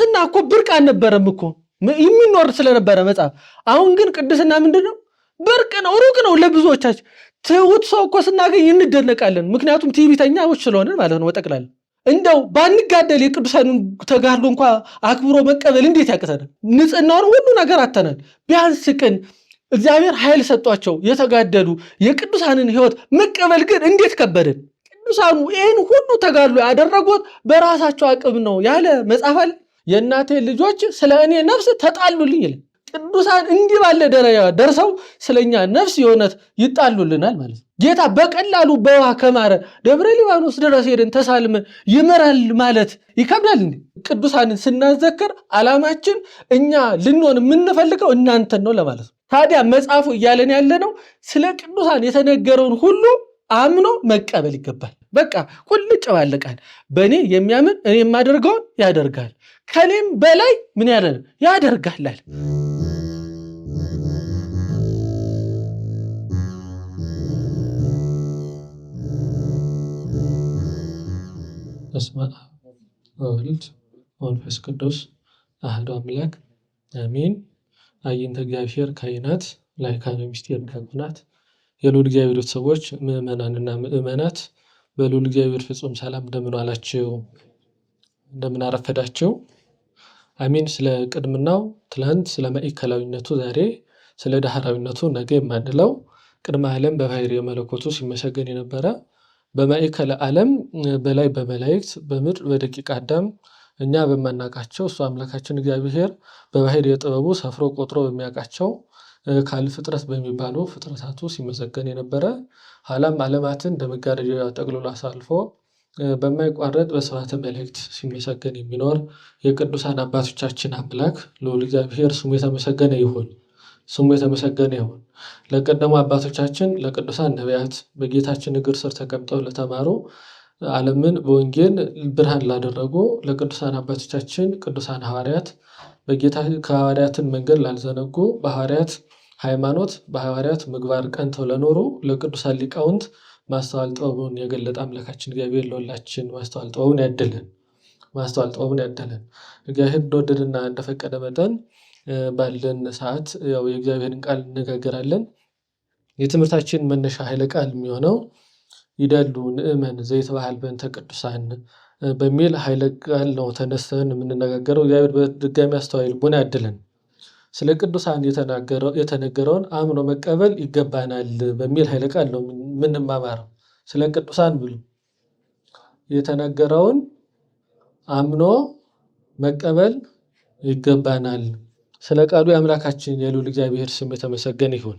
ቅድስና እኮ ብርቅ አልነበረም እኮ የሚኖር ስለነበረ መጽሐፍ። አሁን ግን ቅድስና ምንድነው? ብርቅ ነው፣ ሩቅ ነው ለብዙዎቻችን። ትሁት ሰው እኮ ስናገኝ እንደነቃለን። ምክንያቱም ትዕቢተኛዎች ስለሆነን ማለት ነው። ወጠቅላለን እንደው ባንጋደል የቅዱሳንን ተጋድሎ እንኳን አክብሮ መቀበል እንዴት ያቅተናል? ንጽህናውን ሁሉ ነገር አተናል። ቢያንስ ቅን እግዚአብሔር ኃይል ሰጧቸው የተጋደሉ የቅዱሳንን ሕይወት መቀበል ግን እንዴት ከበደን? ቅዱሳኑ ይህን ሁሉ ተጋድሎ ያደረጉት በራሳቸው አቅም ነው ያለ መጽሐፍ አለ። የእናቴ ልጆች ስለ እኔ ነፍስ ተጣሉልኝ ይላል። ቅዱሳን እንዲህ ባለ ደረጃ ደርሰው ስለኛ ነፍስ የሆነት ይጣሉልናል ማለት ነው። ጌታ በቀላሉ በውሃ ከማረ ደብረ ሊባኖስ ድረስ ሄደን ተሳልመን ይመራል ማለት ይከብዳል እንዴ? ቅዱሳንን ስናዘክር ዓላማችን እኛ ልንሆን የምንፈልገው እናንተን ነው ለማለት ነው። ታዲያ መጽሐፉ እያለን ያለ ነው ስለ ቅዱሳን የተነገረውን ሁሉ አምኖ መቀበል ይገባል። በቃ ቁልጭ ባለ ቃል በእኔ የሚያምን እኔ የማደርገውን ያደርጋል፣ ከኔም በላይ ምን ያለ ያደርጋል። በስመ አብ ወወልድ ወመንፈስ ቅዱስ አሐዱ አምላክ አሜን። አይንተ እግዚአብሔር ካህናት ላይካነ ምስጢር ዲያቆናት የልዑል እግዚአብሔር ቤተሰቦች ምዕመናንና ምዕመናት በልዑል እግዚአብሔር ፍጹም ሰላም እንደምን ዋላችሁ? እንደምን አረፈዳችሁ? አሜን። ስለ ቅድምናው ትላንት፣ ስለ ማዕከላዊነቱ ዛሬ፣ ስለ ዳህራዊነቱ ነገ የማንለው ቅድመ ዓለም በባሕርየ መለኮቱ ሲመሰገን የነበረ በማዕከለ ዓለም በላይ በመላእክት በምድር በደቂቀ አዳም እኛ በማናቃቸው እሱ አምላካችን እግዚአብሔር በባሕርየ ጥበቡ ሰፍሮ ቆጥሮ በሚያውቃቸው ካል ፍጥረት በሚባሉ ፍጥረታቱ ሲመሰገን የነበረ ኋላም ዓለማትን እንደ መጋረጃ ጠቅልሎ አሳልፎ በማይቋረጥ በስብሐተ መላእክት ሲመሰገን የሚኖር የቅዱሳን አባቶቻችን አምላክ ልዑል እግዚአብሔር ስሙ የተመሰገነ ይሁን። ስሙ የተመሰገነ ይሁን። ለቀደሙ አባቶቻችን ለቅዱሳን ነቢያት በጌታችን እግር ስር ተቀምጠው ለተማሩ ዓለምን በወንጌል ብርሃን ላደረጉ ለቅዱሳን አባቶቻችን ቅዱሳን ሐዋርያት በጌታ ከሐዋርያትን መንገድ ላልዘነጉ በሐዋርያት ሃይማኖት በሐዋርያት ምግባር ቀንተው ለኖሩ ለቅዱሳን ሊቃውንት ማስተዋል ጥበቡን የገለጠ አምላካችን እግዚአብሔር ለሁላችን ማስተዋል ጥበቡን ያድለን። ማስተዋል ጥበቡን ያድለን። እግዚአብሔር እንደወደደና እንደፈቀደ መጠን ባለን ሰዓት ያው የእግዚአብሔርን ቃል እንነጋገራለን። የትምህርታችን መነሻ ኃይለ ቃል የሚሆነው ይደሉ ንእመን ዘይትበሃል በእንተ ቅዱሳን በሚል ኃይለ ቃል ነው ተነስተን የምንነጋገረው። እግዚአብሔር በድጋሚ አስተዋይ ልቦና ያድለን። ስለ ቅዱሳን የተነገረውን አምኖ መቀበል ይገባናል በሚል ኃይለ ቃል ነው የምንማማረው። ስለ ቅዱሳን ብሎ የተነገረውን አምኖ መቀበል ይገባናል። ስለ ቃሉ የአምላካችን የልዑል እግዚአብሔር ስም የተመሰገነ ይሁን።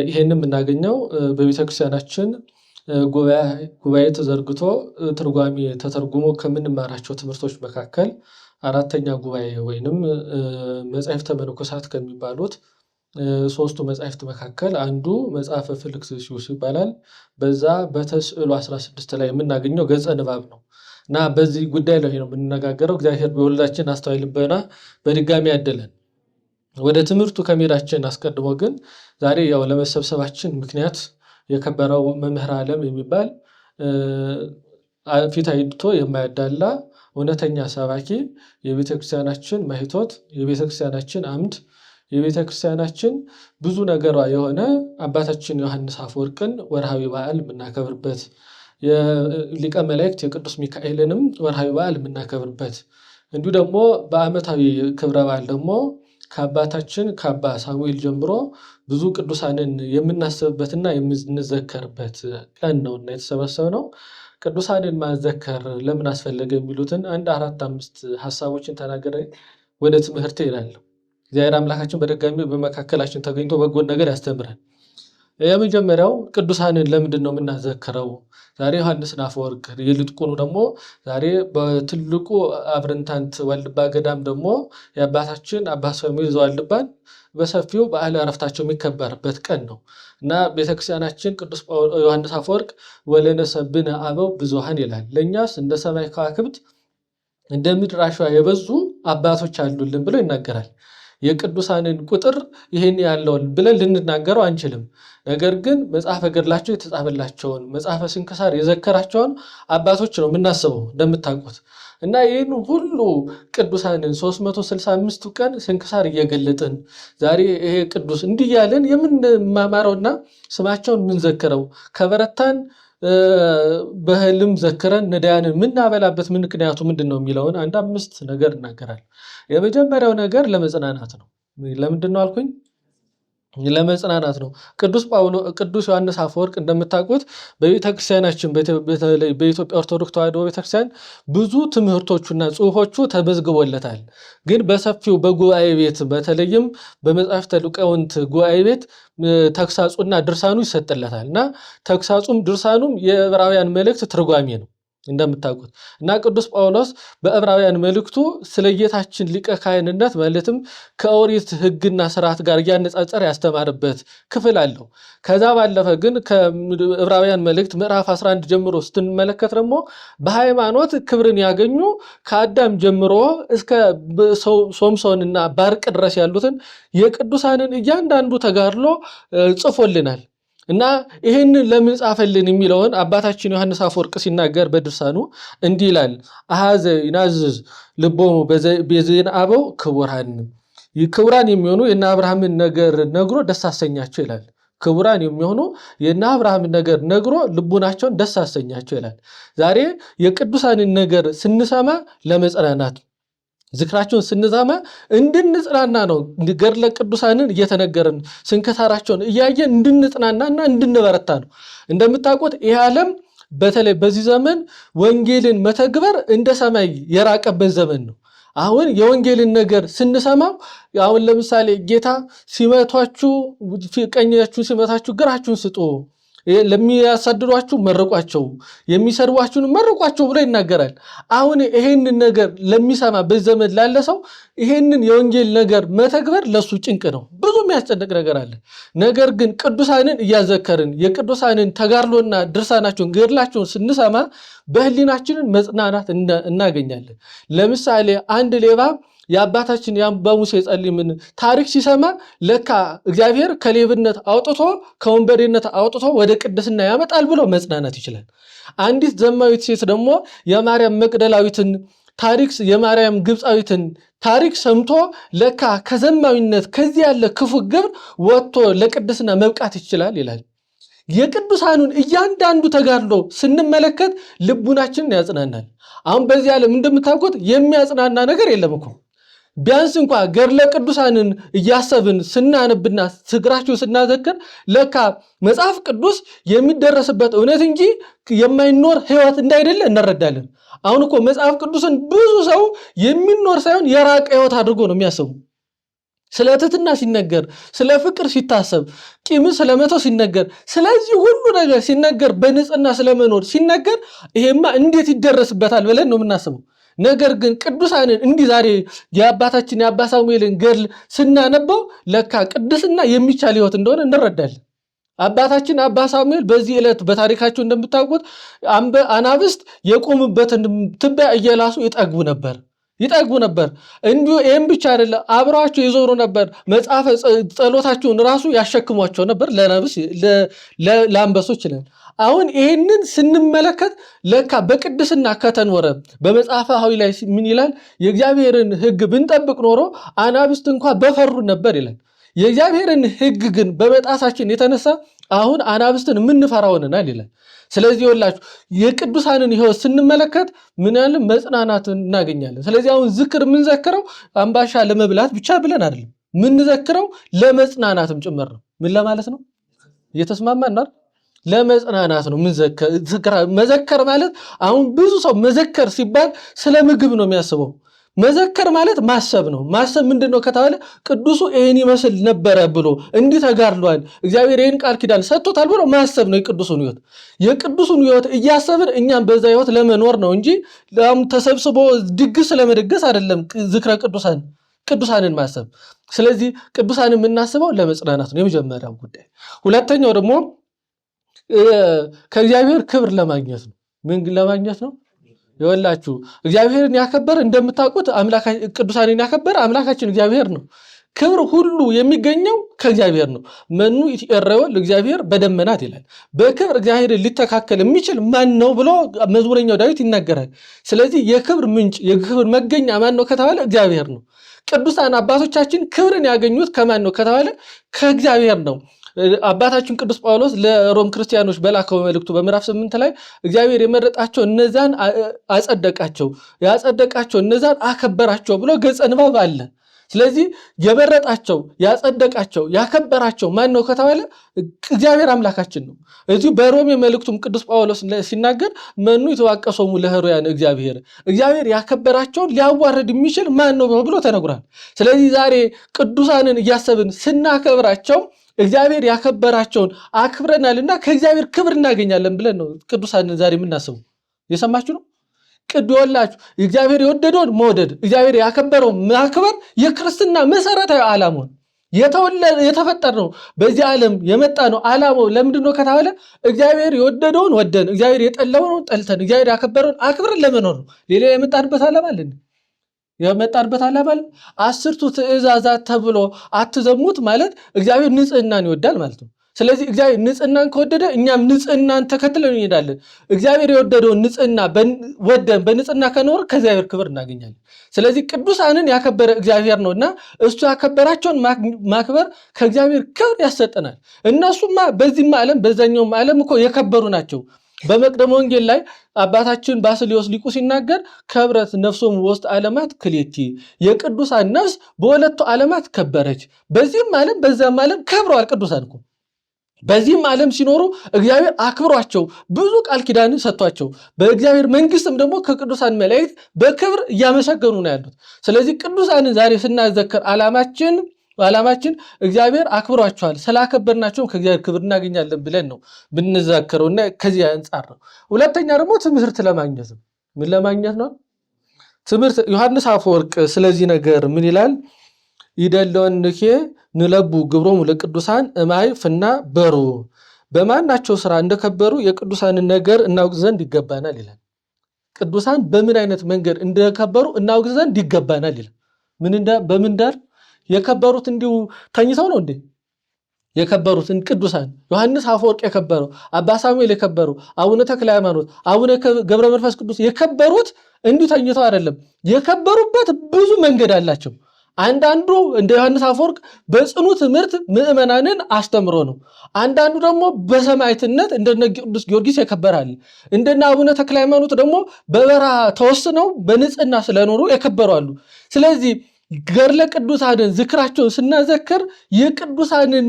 ይሄንን የምናገኘው በቤተክርስቲያናችን ጉባኤ ተዘርግቶ ትርጓሜ ተተርጉሞ ከምንማራቸው ትምህርቶች መካከል አራተኛ ጉባኤ ወይንም መጻሕፍተ መነኮሳት ከሚባሉት ሶስቱ መጻሕፍት መካከል አንዱ መጽሐፈ ፊልክስዩስ ይባላል። በዛ በተስዕሎ 16 ላይ የምናገኘው ገጸ ንባብ ነው እና በዚህ ጉዳይ ላይ ነው የምንነጋገረው። እግዚአብሔር በሁላችን አስተዋይ ልቦና በድጋሚ ያድለን። ወደ ትምህርቱ ከመሄዳችን አስቀድሞ ግን ዛሬ ያው ለመሰብሰባችን ምክንያት የከበረው መምህር ዓለም የሚባል ፊት አይቶ የማያዳላ እውነተኛ ሰባኪ የቤተክርስቲያናችን ማኅቶት የቤተክርስቲያናችን አምድ የቤተክርስቲያናችን ብዙ ነገሯ የሆነ አባታችን ዮሐንስ አፈወርቅን ወርሃዊ በዓል የምናከብርበት የሊቀ መላእክት የቅዱስ ሚካኤልንም ወርሃዊ በዓል የምናከብርበት እንዲሁ ደግሞ በዓመታዊ ክብረ በዓል ደግሞ ከአባታችን ከአባ ሳሙኤል ጀምሮ ብዙ ቅዱሳንን የምናስብበትና የምንዘከርበት ቀን ነውና የተሰበሰብነው። ቅዱሳንን ማዘከር ለምን አስፈለገ የሚሉትን አንድ 4-5 ሀሳቦችን ተናገረ ወደ ትምህርት ይላለሁ። እግዚአብሔር አምላካችን በድጋሚ በመካከላችን ተገኝቶ በጎን ነገር ያስተምራል። የመጀመሪያው ቅዱሳንን ለምንድን ነው የምናዘክረው? ዛሬ ዮሐንስን አፈወርቅ ይልቁኑ ደግሞ ዛሬ በትልቁ አብረንታንት ዋልድባ ገዳም ደግሞ የአባታችን አባ ሳሙኤል ዘዋልድባን በሰፊው በዓለ ዕረፍታቸው የሚከበርበት ቀን ነው እና ቤተክርስቲያናችን ቅዱስ ዮሐንስ አፈወርቅ ወለነሰብነ አበው ብዙኃን ይላል። ለእኛስ እንደ ሰማይ ከዋክብት እንደ ምድር አሸዋ የበዙ አባቶች አሉልን ብሎ ይናገራል። የቅዱሳንን ቁጥር ይሄን ያለው ብለን ልንናገረው አንችልም። ነገር ግን መጽሐፈ ገድላቸው የተጻፈላቸውን መጽሐፈ ስንክሳር የዘከራቸውን አባቶች ነው የምናስበው እንደምታውቁት። እና ይህን ሁሉ ቅዱሳንን 365 ቀን ስንክሳር እየገለጥን ዛሬ ይሄ ቅዱስ እንዲያለን የምንማማረውና ስማቸውን የምንዘክረው ከበረታን በህልም ዘክረን ነዳያንን ምናበላበት ምክንያቱ ምንድነው የሚለውን አንድ 5 ነገር እናገራለን። የመጀመሪያው ነገር ለመጽናናት ነው። ለምንድነው አልኩኝ? ለመጽናናት ነው። ቅዱስ ዮሐንስ አፈወርቅ እንደምታውቁት በቤተክርስቲያናችን በኢትዮጵያ ኦርቶዶክስ ተዋሕዶ ቤተክርስቲያን ብዙ ትምህርቶቹና ጽሑፎቹ ተመዝግቦለታል። ግን በሰፊው በጉባኤ ቤት በተለይም በመጻሕፍተ ሊቃውንት ጉባኤ ቤት ተግሳጹና ድርሳኑ ይሰጥለታል እና ተግሳጹም ድርሳኑም የዕብራውያን መልእክት ትርጓሜ ነው እንደምታውቁት። እና ቅዱስ ጳውሎስ በዕብራውያን መልእክቱ ስለ ጌታችን ሊቀ ካህንነት ማለትም ከኦሪት ሕግና ስርዓት ጋር እያነጻጸረ ያስተማረበት ክፍል አለው። ከዛ ባለፈ ግን ከዕብራውያን መልእክት ምዕራፍ 11 ጀምሮ ስትመለከት ደግሞ በሃይማኖት ክብርን ያገኙ ከአዳም ጀምሮ እስከ ሶምሶንና ባርቅ ድረስ ያሉትን የቅዱሳንን እያንዳንዱ ተጋድሎ ጽፎልናል። እና ይሄን ለምን ጻፈልን የሚለውን አባታችን ዮሐንስ አፈወርቅ ሲናገር በድርሳኑ እንዲህ ይላል። አሐዘ ይናዝዝ ልቦሙ በዜና አበው ክቡራን የሚሆኑ የእነ አብርሃምን ነገር ነግሮ ደስ አሰኛቸው ይላል። ክቡራን የሚሆኑ የእነ አብርሃምን ነገር ነግሮ ልቡናቸውን ደስ አሰኛቸው ይላል። ዛሬ የቅዱሳንን ነገር ስንሰማ ለመጽናናት ዝክራቸውን ስንዛማ እንድንጽናና ነው። ገድለ ቅዱሳንን እየተነገረን ስንክሳራቸውን እያየን እንድንጽናናና እንድንበረታ ነው። እንደምታውቁት ይህ ዓለም በተለይ በዚህ ዘመን ወንጌልን መተግበር እንደ ሰማይ የራቀበት ዘመን ነው። አሁን የወንጌልን ነገር ስንሰማው አሁን ለምሳሌ ጌታ ሲመቷችሁ ቀኛችሁ ሲመታችሁ ግራችሁን ስጡ፣ ለሚያሳድዷችሁ መርቋቸው፣ የሚሰድቧችሁን መርቋቸው ብሎ ይናገራል። አሁን ይሄንን ነገር ለሚሰማ በዘመን ላለ ሰው ይሄንን የወንጌል ነገር መተግበር ለሱ ጭንቅ ነው። ብዙ የሚያስጨንቅ ነገር አለ። ነገር ግን ቅዱሳንን እያዘከርን የቅዱሳንን ተጋድሎና ድርሳናቸውን ገድላቸውን ስንሰማ በህሊናችንን መጽናናት እናገኛለን። ለምሳሌ አንድ ሌባ የአባታችን የአባ ሙሴ ጸሊምን ታሪክ ሲሰማ ለካ እግዚአብሔር ከሌብነት አውጥቶ ከወንበዴነት አውጥቶ ወደ ቅድስና ያመጣል ብሎ መጽናናት ይችላል። አንዲት ዘማዊት ሴት ደግሞ የማርያም መቅደላዊትን ታሪክ የማርያም ግብፃዊትን ታሪክ ሰምቶ ለካ ከዘማዊነት ከዚህ ያለ ክፉ ግብር ወጥቶ ለቅድስና መብቃት ይችላል ይላል። የቅዱሳኑን እያንዳንዱ ተጋድሎ ስንመለከት ልቡናችንን ያጽናናል። አሁን በዚህ ዓለም እንደምታውቁት የሚያጽናና ነገር የለም እኮ። ቢያንስ እንኳን ገድለ ቅዱሳንን እያሰብን ስናነብና ዝክራቸው ስናዘክር ለካ መጽሐፍ ቅዱስ የሚደረስበት እውነት እንጂ የማይኖር ሕይወት እንዳይደለ እንረዳለን። አሁን እኮ መጽሐፍ ቅዱስን ብዙ ሰው የሚኖር ሳይሆን የራቀ ሕይወት አድርጎ ነው የሚያስቡ። ስለ ትሕትና ሲነገር፣ ስለ ፍቅር ሲታሰብ፣ ቂም ስለመተው ሲነገር፣ ስለዚህ ሁሉ ነገር ሲነገር፣ በንጽህና ስለመኖር ሲነገር ይሄማ እንዴት ይደረስበታል ብለን ነው የምናስበው። ነገር ግን ቅዱሳንን እንዲህ ዛሬ የአባታችን የአባ ሳሙኤልን ገድል ስናነበው ለካ ቅድስና የሚቻል ሕይወት እንደሆነ እንረዳለን። አባታችን አባ ሳሙኤል በዚህ ዕለት በታሪካቸው እንደምታውቁት አናብስት የቆሙበትን ትቢያ እየላሱ ይጠግቡ ነበር። እንዲሁ ይህም ብቻ አይደለም፣ አብረዋቸው ይዞሩ ነበር። መጽሐፈ ጸሎታቸውን ራሱ ያሸክሟቸው ነበር ለአንበሶች ይላል። አሁን ይህንን ስንመለከት ለካ በቅድስና ከተኖረ በመጽሐፈ ሐዊ ላይ ምን ይላል? የእግዚአብሔርን ሕግ ብንጠብቅ ኖሮ አናብስት እንኳ በፈሩ ነበር ይላል። የእግዚአብሔርን ሕግ ግን በመጣሳችን የተነሳ አሁን አናብስትን የምንፈራ ሆነናል ይላል። ስለዚህ ይኸውላችሁ የቅዱሳንን ሕይወት ስንመለከት ምን ያህል መጽናናትን እናገኛለን። ስለዚህ አሁን ዝክር የምንዘክረው አምባሻ ለመብላት ብቻ ብለን አይደለም፣ የምንዘክረው ለመጽናናትም ጭምር ነው። ምን ለማለት ነው? እየተስማማን ነው? ለመጽናናት ነው። መዘከር ማለት አሁን ብዙ ሰው መዘከር ሲባል ስለ ምግብ ነው የሚያስበው። መዘከር ማለት ማሰብ ነው። ማሰብ ምንድነው ከተባለ ቅዱሱ ይሄን ይመስል ነበረ ብሎ እንዲህ ተጋድሏል፣ እግዚአብሔር ይሄን ቃል ኪዳን ሰጥቶታል ብሎ ማሰብ ነው የቅዱሱን ሕይወት እያሰብን እኛም በዛ ሕይወት ለመኖር ነው እንጂ ተሰብስቦ ድግስ ለመደገስ አይደለም። ዝክረ ቅዱሳንን ማሰብ። ስለዚህ ቅዱሳንን የምናስበው ለመጽናናት ነው የመጀመሪያው ጉዳይ። ሁለተኛው ደግሞ ከእግዚአብሔር ክብር ለማግኘት ነው። ምን ለማግኘት ነው? ይወላችሁ እግዚአብሔርን ያከበረ እንደምታውቁት ቅዱሳንን ያከበረ አምላካችን እግዚአብሔር ነው። ክብር ሁሉ የሚገኘው ከእግዚአብሔር ነው። መኑ ይትቀረው ለእግዚአብሔር በደመናት ይላል። በክብር እግዚአብሔር ሊተካከል የሚችል ማን ነው ብሎ መዝሙረኛው ዳዊት ይናገራል። ስለዚህ የክብር ምንጭ የክብር መገኛ ማን ነው ከተባለ እግዚአብሔር ነው። ቅዱሳን አባቶቻችን ክብርን ያገኙት ከማን ነው ከተባለ ከእግዚአብሔር ነው። አባታችን ቅዱስ ጳውሎስ ለሮም ክርስቲያኖች በላከው መልእክቱ በምዕራፍ 8 ላይ እግዚአብሔር የመረጣቸው እነዛን አጸደቃቸው፣ ያጸደቃቸው እነዛን አከበራቸው ብሎ ገጸ ንባብ አለ። ስለዚህ የመረጣቸው ያጸደቃቸው ያከበራቸው ማን ነው ከተባለ እግዚአብሔር አምላካችን ነው። እዚህ በሮም መልእክቱም ቅዱስ ጳውሎስ ሲናገር መኑ ይተዋቀሰሙ ለሕሩያን እግዚአብሔር ያከበራቸውን ሊያዋርድ የሚችል ማን ነው ብሎ ተነግሯል። ስለዚህ ዛሬ ቅዱሳንን እያሰብን ስናከብራቸው እግዚአብሔር ያከበራቸውን አክብረናልና ከእግዚአብሔር ክብር እናገኛለን ብለን ነው ቅዱሳንን ዛሬ የምናስበው። የሰማችሁ ነው። ቅዱላችሁ እግዚአብሔር የወደደውን መውደድ እግዚአብሔር ያከበረው ማክበር የክርስትና መሰረታዊ ዓላማው የተፈጠርነው በዚህ ዓለም የመጣ ነው። ዓላማው ለምንድነው ከተባለ እግዚአብሔር የወደደውን ወደን እግዚአብሔር የጠላውን ጠልተን እግዚአብሔር ያከበረውን አክብረን ለመኖር ነው። ሌላ የመጣንበት ዓላማ አለን። የመጣንበት ዓላማ 10ቱ ትእዛዛት ተብሎ አትዘሙት ማለት እግዚአብሔር ንጽህናን ይወዳል ማለት ነው። ስለዚህ እግዚአብሔር ንጽህናን ከወደደ እኛም ንጽህናን ተከትለን እንሄዳለን። እግዚአብሔር የወደደውን ንጽህና ወደን በንጽህና ከኖር ከእግዚአብሔር ክብር እናገኛለን። ስለዚህ ቅዱሳንን ያከበረ እግዚአብሔር ነውና እሱ ያከበራቸውን ማክበር ከእግዚአብሔር ክብር ያሰጠናል። እነሱማ በዚህም ዓለም በዛኛውም ዓለም እኮ የከበሩ ናቸው። በመቅደም ወንጌል ላይ አባታችን ባስልዮስ ሊቁ ሲናገር ከብረት ነፍሶም ውስጥ ዓለማት ክሌቲ የቅዱሳን ነፍስ በሁለቱ ዓለማት ከበረች። በዚህም ዓለም በዛም ዓለም ከብረዋል ቅዱሳን እኮ። በዚህም ዓለም ሲኖሩ እግዚአብሔር አክብሯቸው ብዙ ቃል ኪዳን ሰጥቷቸው በእግዚአብሔር መንግስትም ደግሞ ከቅዱሳን መላእክት በክብር እያመሰገኑ ነው ያሉት። ስለዚህ ቅዱሳንን ዛሬ ስናዘክር ዓላማችን እግዚአብሔር አክብሯቸዋል ስላከበርናቸውም ከእግዚአብሔር ክብር እናገኛለን ብለን ነው ብንዘክረውና ከዚህ አንጻር ነው። ሁለተኛ ደግሞ ትምህርት ለማግኘት ነው። ምን ለማግኘት ነው? ትምህርት ዮሐንስ አፈወርቅ ስለዚህ ነገር ምን ይላል? ይደለወንኬ ንለቡ ግብሮሙ ለቅዱሳን እማይ ፍና በሩ በማናቸው ስራ እንደከበሩ የቅዱሳንን ነገር እናውቅ ዘንድ ይገባናል ይላል። ቅዱሳን በምን አይነት መንገድ እንደከበሩ እናውቅ ዘንድ ይገባናል ይላል። በምን ዳር የከበሩት እንዲሁ ተኝተው ነው እንዴ? የከበሩትን ቅዱሳን ዮሐንስ አፈወርቅ የከበረው፣ አባ ሳሙኤል የከበረው፣ አቡነ ተክለ ሃይማኖት፣ አቡነ ገብረ መንፈስ ቅዱስ የከበሩት እንዲሁ ተኝተው አይደለም። የከበሩበት ብዙ መንገድ አላቸው። አንዳንዱ እንደ ዮሐንስ አፈወርቅ በጽኑ ትምህርት ምዕመናንን አስተምሮ ነው። አንዳንዱ ደግሞ በሰማዕትነት እንደነ ቅዱስ ጊዮርጊስ የከበራል። እንደነ አቡነ ተክለ ሃይማኖት ደግሞ በበረሃ ተወስነው በንጽህና ስለኖሩ የከበራሉ። ስለዚህ ገድለ ቅዱሳንን ዝክራቸውን ስናዘክር የቅዱሳንን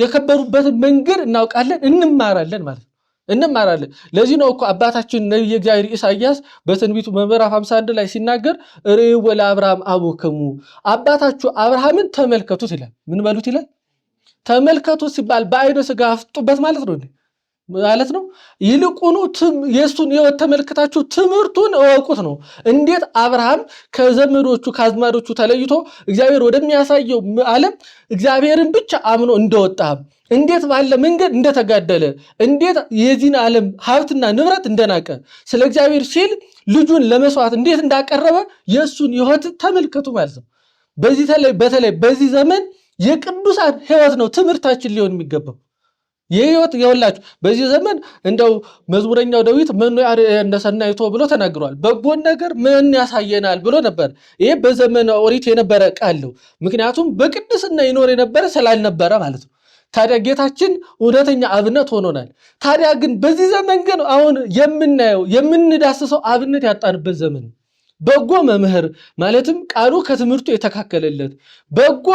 የከበሩበትን መንገድ እናውቃለን፣ እንማራለን ማለት ነው። እንማራለን። ለዚህ ነው እኮ አባታችን ነብዩ እግዚአብሔር ኢሳይያስ በትንቢቱ ምዕራፍ 51 ላይ ሲናገር ርእዩ ለአብርሃም አቡክሙ አባታችሁ አብርሃምን ተመልከቱት ይላል። ምን በሉት ይላል? ተመልከቱት ሲባል በአይነ ሥጋ አፍጡበት ማለት ነው። ይልቁኑ የሱን ሕይወት ተመልክታችሁ ትምህርቱን እወቁት ነው። እንዴት አብርሃም ከዘመዶቹ ከአዝማዶቹ ተለይቶ እግዚአብሔር ወደሚያሳየው ዓለም እግዚአብሔርን ብቻ አምኖ እንደወጣ፣ እንዴት ባለ መንገድ እንደተጋደለ፣ እንዴት የዚህን ዓለም ሀብትና ንብረት እንደናቀ፣ ስለ እግዚአብሔር ሲል ልጁን ለመስዋዕት እንዴት እንዳቀረበ የሱን ሕይወት ተመልከቱ ማለት ነው። በተለይ በዚህ ዘመን የቅዱሳን ሕይወት ነው ትምህርታችን ሊሆን የሚገባው። የህይወት የወላችሁ በዚህ ዘመን እንደው መዝሙረኛው ዳዊት መኑ ያርአየነ ሰናይቶ ብሎ ተናግሯል። በጎን ነገር ምን ያሳየናል ብሎ ነበር። ይሄ በዘመነ ኦሪት የነበረ ቃል ነው። ምክንያቱም በቅድስና ይኖር የነበረ ስላልነበረ ማለት ነው። ታዲያ ጌታችን እውነተኛ አብነት ሆኖናል። ታዲያ ግን በዚህ ዘመን ግን አሁን የምናየው የምንዳስሰው አብነት ያጣንበት ዘመን ነው። በጎ መምህር ማለትም ቃሉ ከትምህርቱ የተካከለለት፣ በጎ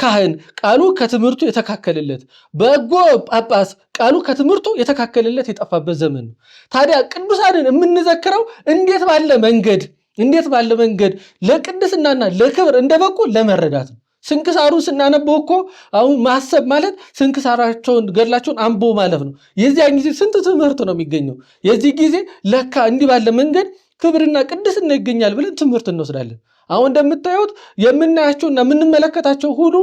ካህን ቃሉ ከትምህርቱ የተካከለለት፣ በጎ ጳጳስ ቃሉ ከትምህርቱ የተካከለለት የጠፋበት ዘመን ነው። ታዲያ ቅዱሳንን የምንዘክረው እንዴት ባለ መንገድ ለቅድስናና ለክብር እንደበቁ ለመረዳት ነው። ስንክሳሩን ስናነበው እኮ አሁን ማሰብ ማለት ስንክሳራቸውን ገድላቸውን አንቦ ማለት ነው። የዚያን ጊዜ ስንት ትምህርት ነው የሚገኘው። የዚህ ጊዜ ለካ እንዲህ ባለ መንገድ ክብርና ቅድስና ይገኛል ብለን ትምህርት እንወስዳለን። አሁን እንደምታዩት የምናያቸውና የምንመለከታቸው ሁሉ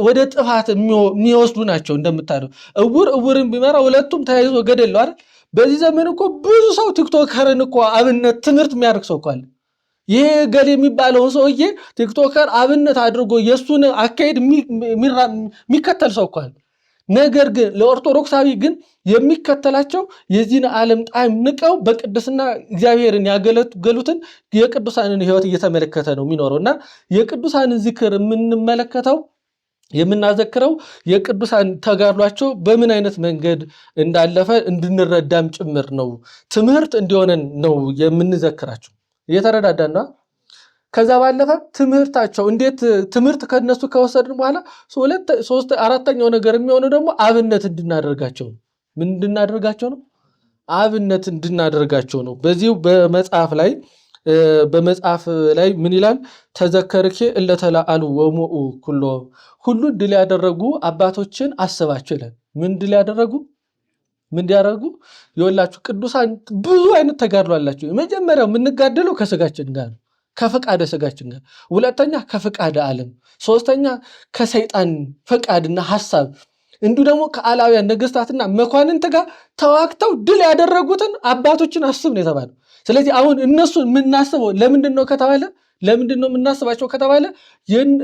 ወደ ጥፋት የሚወስዱ ናቸው። እንደምታዩት እውርን ቢመራ ሁለቱም ተያይዞ ገደል ነው አይደል? በዚህ ዘመን እኮ ብዙ ሰው ቲክቶከርን እኮ አብነት ትምህርት የሚያደርግ ሰው እኮ አለ። ይሄ ገሌ የሚባለው ሰውዬ ቲክቶከር አብነት አድርጎ የሱን አካሄድ የሚከተል ሰው እኮ አለ። ነገር ግን ለኦርቶዶክሳዊ ግን የሚከተላቸው የዚህን ዓለም ጣዕም ንቀው በቅድስና እግዚአብሔርን ያገለገሉትን የቅዱሳንን ሕይወት እየተመለከተ ነው የሚኖረውና የቅዱሳንን ዝክር የምንመለከተው የምናዘክረው የቅዱሳን ተጋድሏቸው በምን አይነት መንገድ እንዳለፈ እንድንረዳም ጭምር ነው። ትምህርት እንዲሆነን ነው የምንዘክራቸው። እየተረዳዳና ከዛ ባለፈ ትምህርታቸው እንዴት ትምህርት ከነሱ ከወሰድን በኋላ ሶስት አራተኛው ነገር የሚሆነው ደግሞ አብነት እንድናደርጋቸው ነው። ምን እንድናደርጋቸው ነው? አብነት እንድናደርጋቸው ነው። በዚሁ በመጽሐፍ ላይ ምን ይላል? ተዘከርኬ እለተላአሉ ወሞኡ ኩሎ ሁሉ ድል ያደረጉ አባቶችን አስባቸው ይላል። ምን ድል ያደረጉ ይወላችሁ ቅዱሳን ብዙ አይነት ተጋድሎ አላቸው። የመጀመሪያው የምንጋደለው ከስጋችን ጋር ነው፣ ከፈቃደ ስጋችን ጋር። ሁለተኛ ከፈቃደ ዓለም፣ ሶስተኛ ከሰይጣን ፈቃድና ሐሳብ፣ እንዲሁ ደግሞ ከአላውያን ነገስታትና መኳንንት ጋር ተዋግተው ድል ያደረጉትን አባቶችን አስብ ነው የተባለው። ስለዚህ አሁን እነሱን የምናስበው ለምንድነው ከተባለ ለምንድነው የምናስባቸው ከተባለ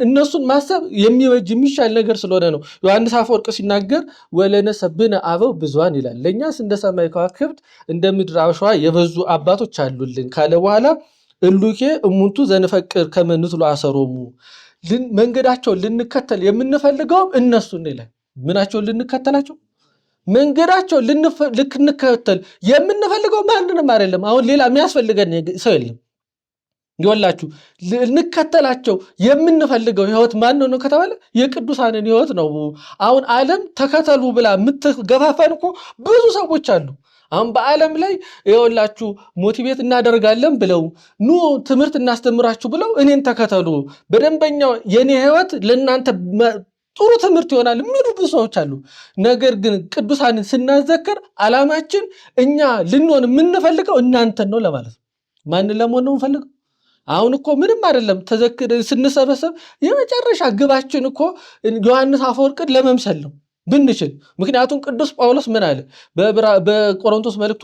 እነሱን ማሰብ የሚበጅ የሚሻል ነገር ስለሆነ ነው። ዮሐንስ አፈወርቅ ሲናገር ወለነሰብነ አበው ብዙሃን ይላል። ለኛስ እንደ ሰማይ ከዋክብት እንደ ምድር አሸዋ የበዙ አባቶች አሉልን ካለ በኋላ እሉኬ እሙንቱ ዘንፈቅር ከመንትሉ አሰሮሙ መንገዳቸውን ልንከተል የምንፈልገው እነሱን ይላል። ምናቸውን ልንከተላቸው? መንገዳቸውን ልንከተል የምንፈልገው ማንንም አይደለም። አሁን ሌላ የሚያስፈልገን ሰው የለም። ይወላችሁ ልንከተላቸው የምንፈልገው ሕይወት ማን ነው ከተባለ የቅዱሳንን ሕይወት ነው። አሁን ዓለም ተከተሉ ብላ የምትገፋፋን እኮ ብዙ ሰዎች አሉ። አሁን በዓለም ላይ ይወላችሁ ሞቲቬት እናደርጋለን ብለው ኑ ትምህርት እናስተምራችሁ ብለው እኔን ተከተሉ በደንበኛው የኔ ሕይወት ለእናንተ ጥሩ ትምህርት ይሆናል የሚሉ ብዙ ሰዎች አሉ። ነገር ግን ቅዱሳንን ስናዘክር ዓላማችን እኛ ልንሆን የምንፈልገው እናንተን ነው ለማለት ነው። ማንን ለመሆን ነው የምንፈልገው? አሁን እኮ ምንም አይደለም ተዘክር ስንሰበሰብ የመጨረሻ ግባችን እኮ ዮሐንስ አፈወርቅን ለመምሰል ነው ብንችል። ምክንያቱም ቅዱስ ጳውሎስ ምን አለ በቆሮንቶስ መልእክቱ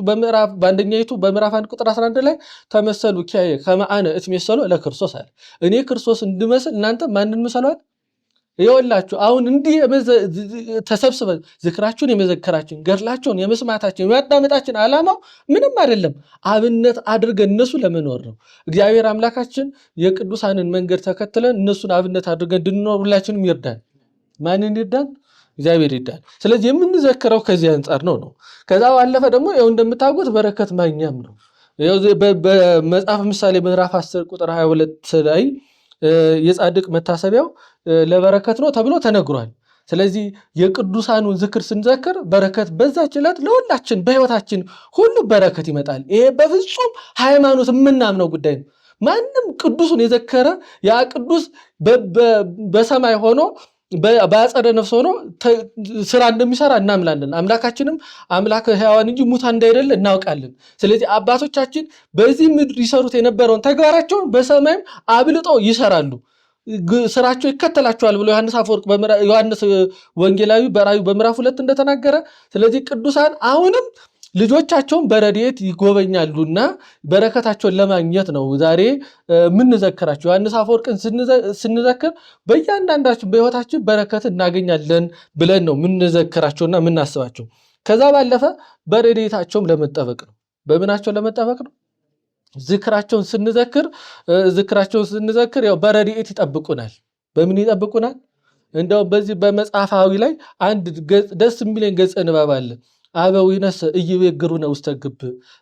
በአንደኛይቱ በምዕራፍ 1 ቁጥር 11 ላይ ተመሰሉ ኪያየ ከመ አነ እትሜሰሎ ለክርስቶስ አለ። እኔ ክርስቶስ እንድመስል እናንተ ማንን ምሰሏል? ይወላችሁ አሁን እንዲህ ተሰብስበን ዝክራችሁን የመዘከራችን ገድላቸውን የመስማታችን የማዳመጣችን ዓላማው ምንም አይደለም፣ አብነት አድርገን እነሱ ለመኖር ነው። እግዚአብሔር አምላካችን የቅዱሳንን መንገድ ተከትለን እነሱን አብነት አድርገን እንድንኖር ሁላችንም ይርዳን። ማንን ይርዳን? እግዚአብሔር ይርዳን። ስለዚህ የምንዘክረው ከዚህ አንጻር ነው። ከዛ ባለፈ ደግሞ ያው እንደምታውቁት በረከት ማግኛም ነው። በመጽሐፍ ምሳሌ ምዕራፍ 10 ቁጥር 22 ላይ የጻድቅ መታሰቢያው ለበረከት ነው ተብሎ ተነግሯል። ስለዚህ የቅዱሳኑን ዝክር ስንዘክር በረከት በዛች ዕለት ለሁላችን በሕይወታችን ሁሉ በረከት ይመጣል። ይሄ በፍጹም ሃይማኖት የምናምነው ጉዳይ ነው። ማንም ቅዱሱን የዘከረ ያ ቅዱስ በሰማይ ሆኖ በአጸደ ነፍስ ሆኖ ስራ እንደሚሰራ እናምናለን። አምላካችንም አምላክ ሕያዋን እንጂ ሙታን እንዳይደለ እናውቃለን። ስለዚህ አባቶቻችን በዚህ ምድር ይሰሩት የነበረውን ተግባራቸውን በሰማይም አብልጠው ይሰራሉ፣ ስራቸው ይከተላቸዋል ብሎ ዮሐንስ አፈወርቅ ዮሐንስ ወንጌላዊ በራእዩ በምዕራፍ 2 እንደተናገረ። ስለዚህ ቅዱሳን አሁንም ልጆቻቸውን በረድኤት ይጎበኛሉና በረከታቸውን ለማግኘት ነው ዛሬ የምንዘክራቸው። ዮሐንስ አፈወርቅን ስንዘክር በእያንዳንዳችን በሕይወታችን በረከት እናገኛለን ብለን ነው የምንዘክራቸውና የምናስባቸው። ከዛ ባለፈ በረድኤታቸውም ለመጠበቅ ነው። በምናቸው ለመጠበቅ ነው? ዝክራቸውን ስንዘክር ያው በረድኤት ይጠብቁናል። በምን ይጠብቁናል? እንደውም በዚህ በመጽሐፋዊ ላይ አንድ ደስ የሚለኝ ገጸ ንባብ አለ። አበው ይነስ እይቤግሩነ ውስተ ግብ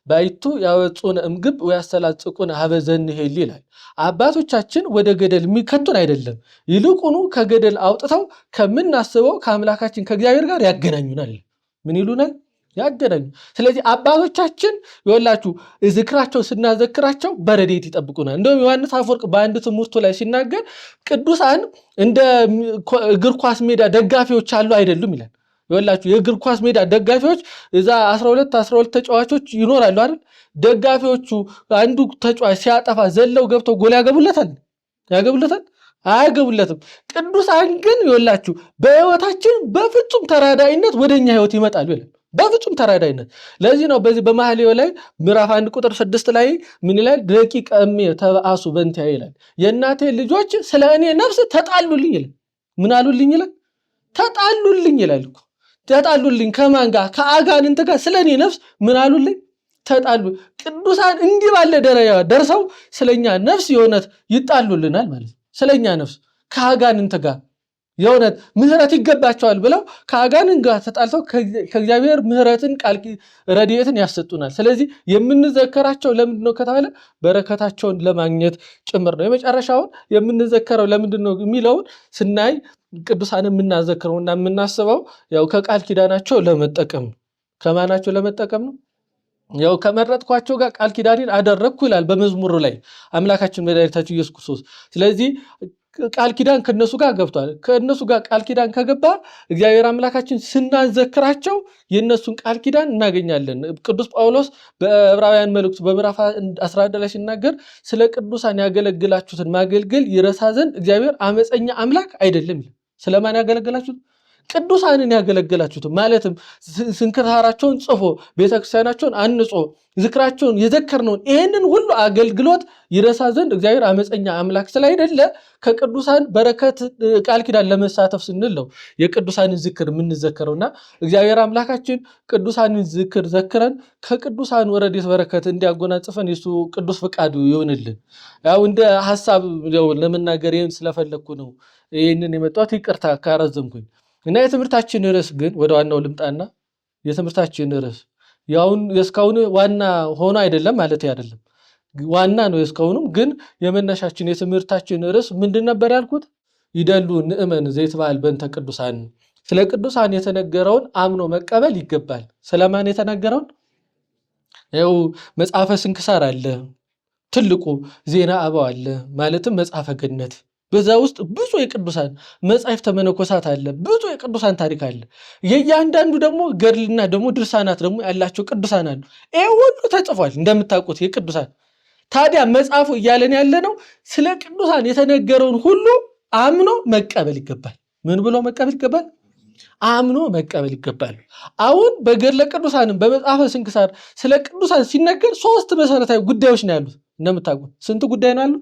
ባይቱ ያወጹነ እምግብ ወያስተላጽቁነ ሀበዘን ሄል ይላል። አባቶቻችን ወደ ገደል የሚከቱን አይደለም፣ ይልቁኑ ከገደል አውጥተው ከምናስበው ከአምላካችን ከእግዚአብሔር ጋር ያገናኙናል። ምን ይሉናል? ያገናኙ። ስለዚህ አባቶቻችን ይወላችሁ ዝክራቸው ስናዘክራቸው በረድኤት ይጠብቁናል። እንደውም ዮሐንስ አፈወርቅ በአንድ ትምህርቱ ላይ ሲናገር ቅዱሳን እንደ እግር ኳስ ሜዳ ደጋፊዎች አሉ አይደሉም ይላል። ይወላችሁ የእግር ኳስ ሜዳ ደጋፊዎች እዛ 12 ተጫዋቾች ይኖራሉ አይደል? ደጋፊዎቹ አንዱ ተጫዋች ሲያጠፋ ዘለው ገብተው ጎል ያገቡለታል? አያገቡለትም። ቅዱሳን ግን ይወላችሁ በሕይወታችን በፍጹም ተራዳኢነት ወደኛ ሕይወት ይመጣሉ ይላል። በፍጹም ተራዳይነት። ለዚህ ነው በዚህ በመኃልየ ላይ ምዕራፍ 1 ቁጥር 6 ላይ ምን ይላል? ደቂቀ እሜ ተበአሱ በእንቲአየ ይላል። የእናቴ ልጆች ስለ እኔ ነፍስ ተጣሉልኝ ይላል። ምን አሉልኝ ይላል? ተጣሉልኝ ይላል እኮ። ተጣሉልኝ ከማን ጋር? ከአጋንንት ጋር። ስለ እኔ ነፍስ ምን አሉልኝ? ተጣሉ። ቅዱሳን እንዲህ ባለ ደረጃ ደርሰው ስለኛ ነፍስ የእውነት ይጣሉልናል ማለት ነው። ስለኛ ነፍስ ከአጋንንት ጋር የእውነት ምህረት ይገባቸዋል ብለው ከአጋንንት ጋር ተጣልተው ከእግዚአብሔር ምህረትን ቃል ረድኤትን ያሰጡናል። ስለዚህ የምንዘከራቸው ለምንድን ነው ከተባለ በረከታቸውን ለማግኘት ጭምር ነው። የመጨረሻውን የምንዘከረው ለምንድን ነው የሚለውን ስናይ ቅዱሳን የምናዘክረውና የምናስበው ያው ከቃል ኪዳናቸው ለመጠቀም ከማናቸው ለመጠቀም ነው። ያው ከመረጥኳቸው ጋር ቃል ኪዳኔን አደረግኩ ይላል በመዝሙሩ ላይ አምላካችን መድኃኒታችን ኢየሱስ ክርስቶስ። ስለዚህ ቃል ኪዳን ከነሱ ጋር ገብቷል። ከነሱ ጋር ቃል ኪዳን ከገባ እግዚአብሔር አምላካችን ስናዘክራቸው የነሱን ቃል ኪዳን እናገኛለን። ቅዱስ ጳውሎስ በዕብራውያን መልእክቱ በምዕራፍ 11 ላይ ሲናገር ስለ ቅዱሳን ያገለግላችሁትን ማገልገል ይረሳ ዘንድ እግዚአብሔር አመፀኛ አምላክ አይደለም ይላል። ስለማን ያገለግላችሁት? ቅዱሳንን ያገለግላችሁት ማለትም ስንክሳራቸውን ጽፎ ቤተክርስቲያናቸውን አንጾ ዝክራቸውን የዘከርነውን ይሄንን ሁሉ አገልግሎት ይረሳ ዘንድ እግዚአብሔር አመፀኛ አምላክ ስላይደለ ከቅዱሳን በረከት ቃል ኪዳን ለመሳተፍ ስንል ነው የቅዱሳንን ዝክር የምንዘከረውና እግዚአብሔር አምላካችን ቅዱሳንን ዝክር ዘክረን ከቅዱሳን ረድኤት በረከት እንዲያጎናጽፈን የሱ ቅዱስ ፈቃዱ ይሁንልን። ያው እንደ ሐሳብ ለመናገር ይሄን ስለፈለኩ ነው ይሄንን የመጣሁት። ይቅርታ ካረዘምኩኝ እና የትምህርታችን ርዕስ ግን ወደ ዋናው ልምጣና የትምህርታችን ርዕስ ያውን የስካውን ዋና ሆኖ አይደለም ማለት አይደለም፣ ዋና ነው የስካውንም። ግን የመነሻችን የትምህርታችን ርዕስ ምንድን ነበር ያልኩት? ይደሉ ንእመን ዘይትባል በእንተ ቅዱሳን። ስለ ቅዱሳን የተነገረውን አምኖ መቀበል ይገባል። ስለማን የተነገረውን? ያው መጽሐፈ ስንክሳር አለ፣ ትልቁ ዜና አበው አለ፣ ማለትም መጽሐፈ ገነት። በዛ ውስጥ ብዙ የቅዱሳን መጻሕፍተ መነኮሳት አለ፣ ብዙ የቅዱሳን ታሪክ አለ። የእያንዳንዱ ደግሞ ገድልና ደግሞ ድርሳናት ደግሞ ያላቸው ቅዱሳን አሉ። ይሄ ሁሉ ተጽፏል እንደምታውቁት የቅዱሳን። ታዲያ መጽሐፉ እያለን ያለ ነው ስለ ቅዱሳን የተነገረውን ሁሉ አምኖ መቀበል ይገባል። ምን ብሎ መቀበል ይገባል? አምኖ መቀበል ይገባል። አሁን በገድለ ቅዱሳንም በመጽሐፈ ስንክሳር ስለ ቅዱሳን ሲነገር 3 መሰረታዊ ጉዳዮች ነው ያሉት። እንደምታውቁት ስንት ጉዳይ ነው ያሉት?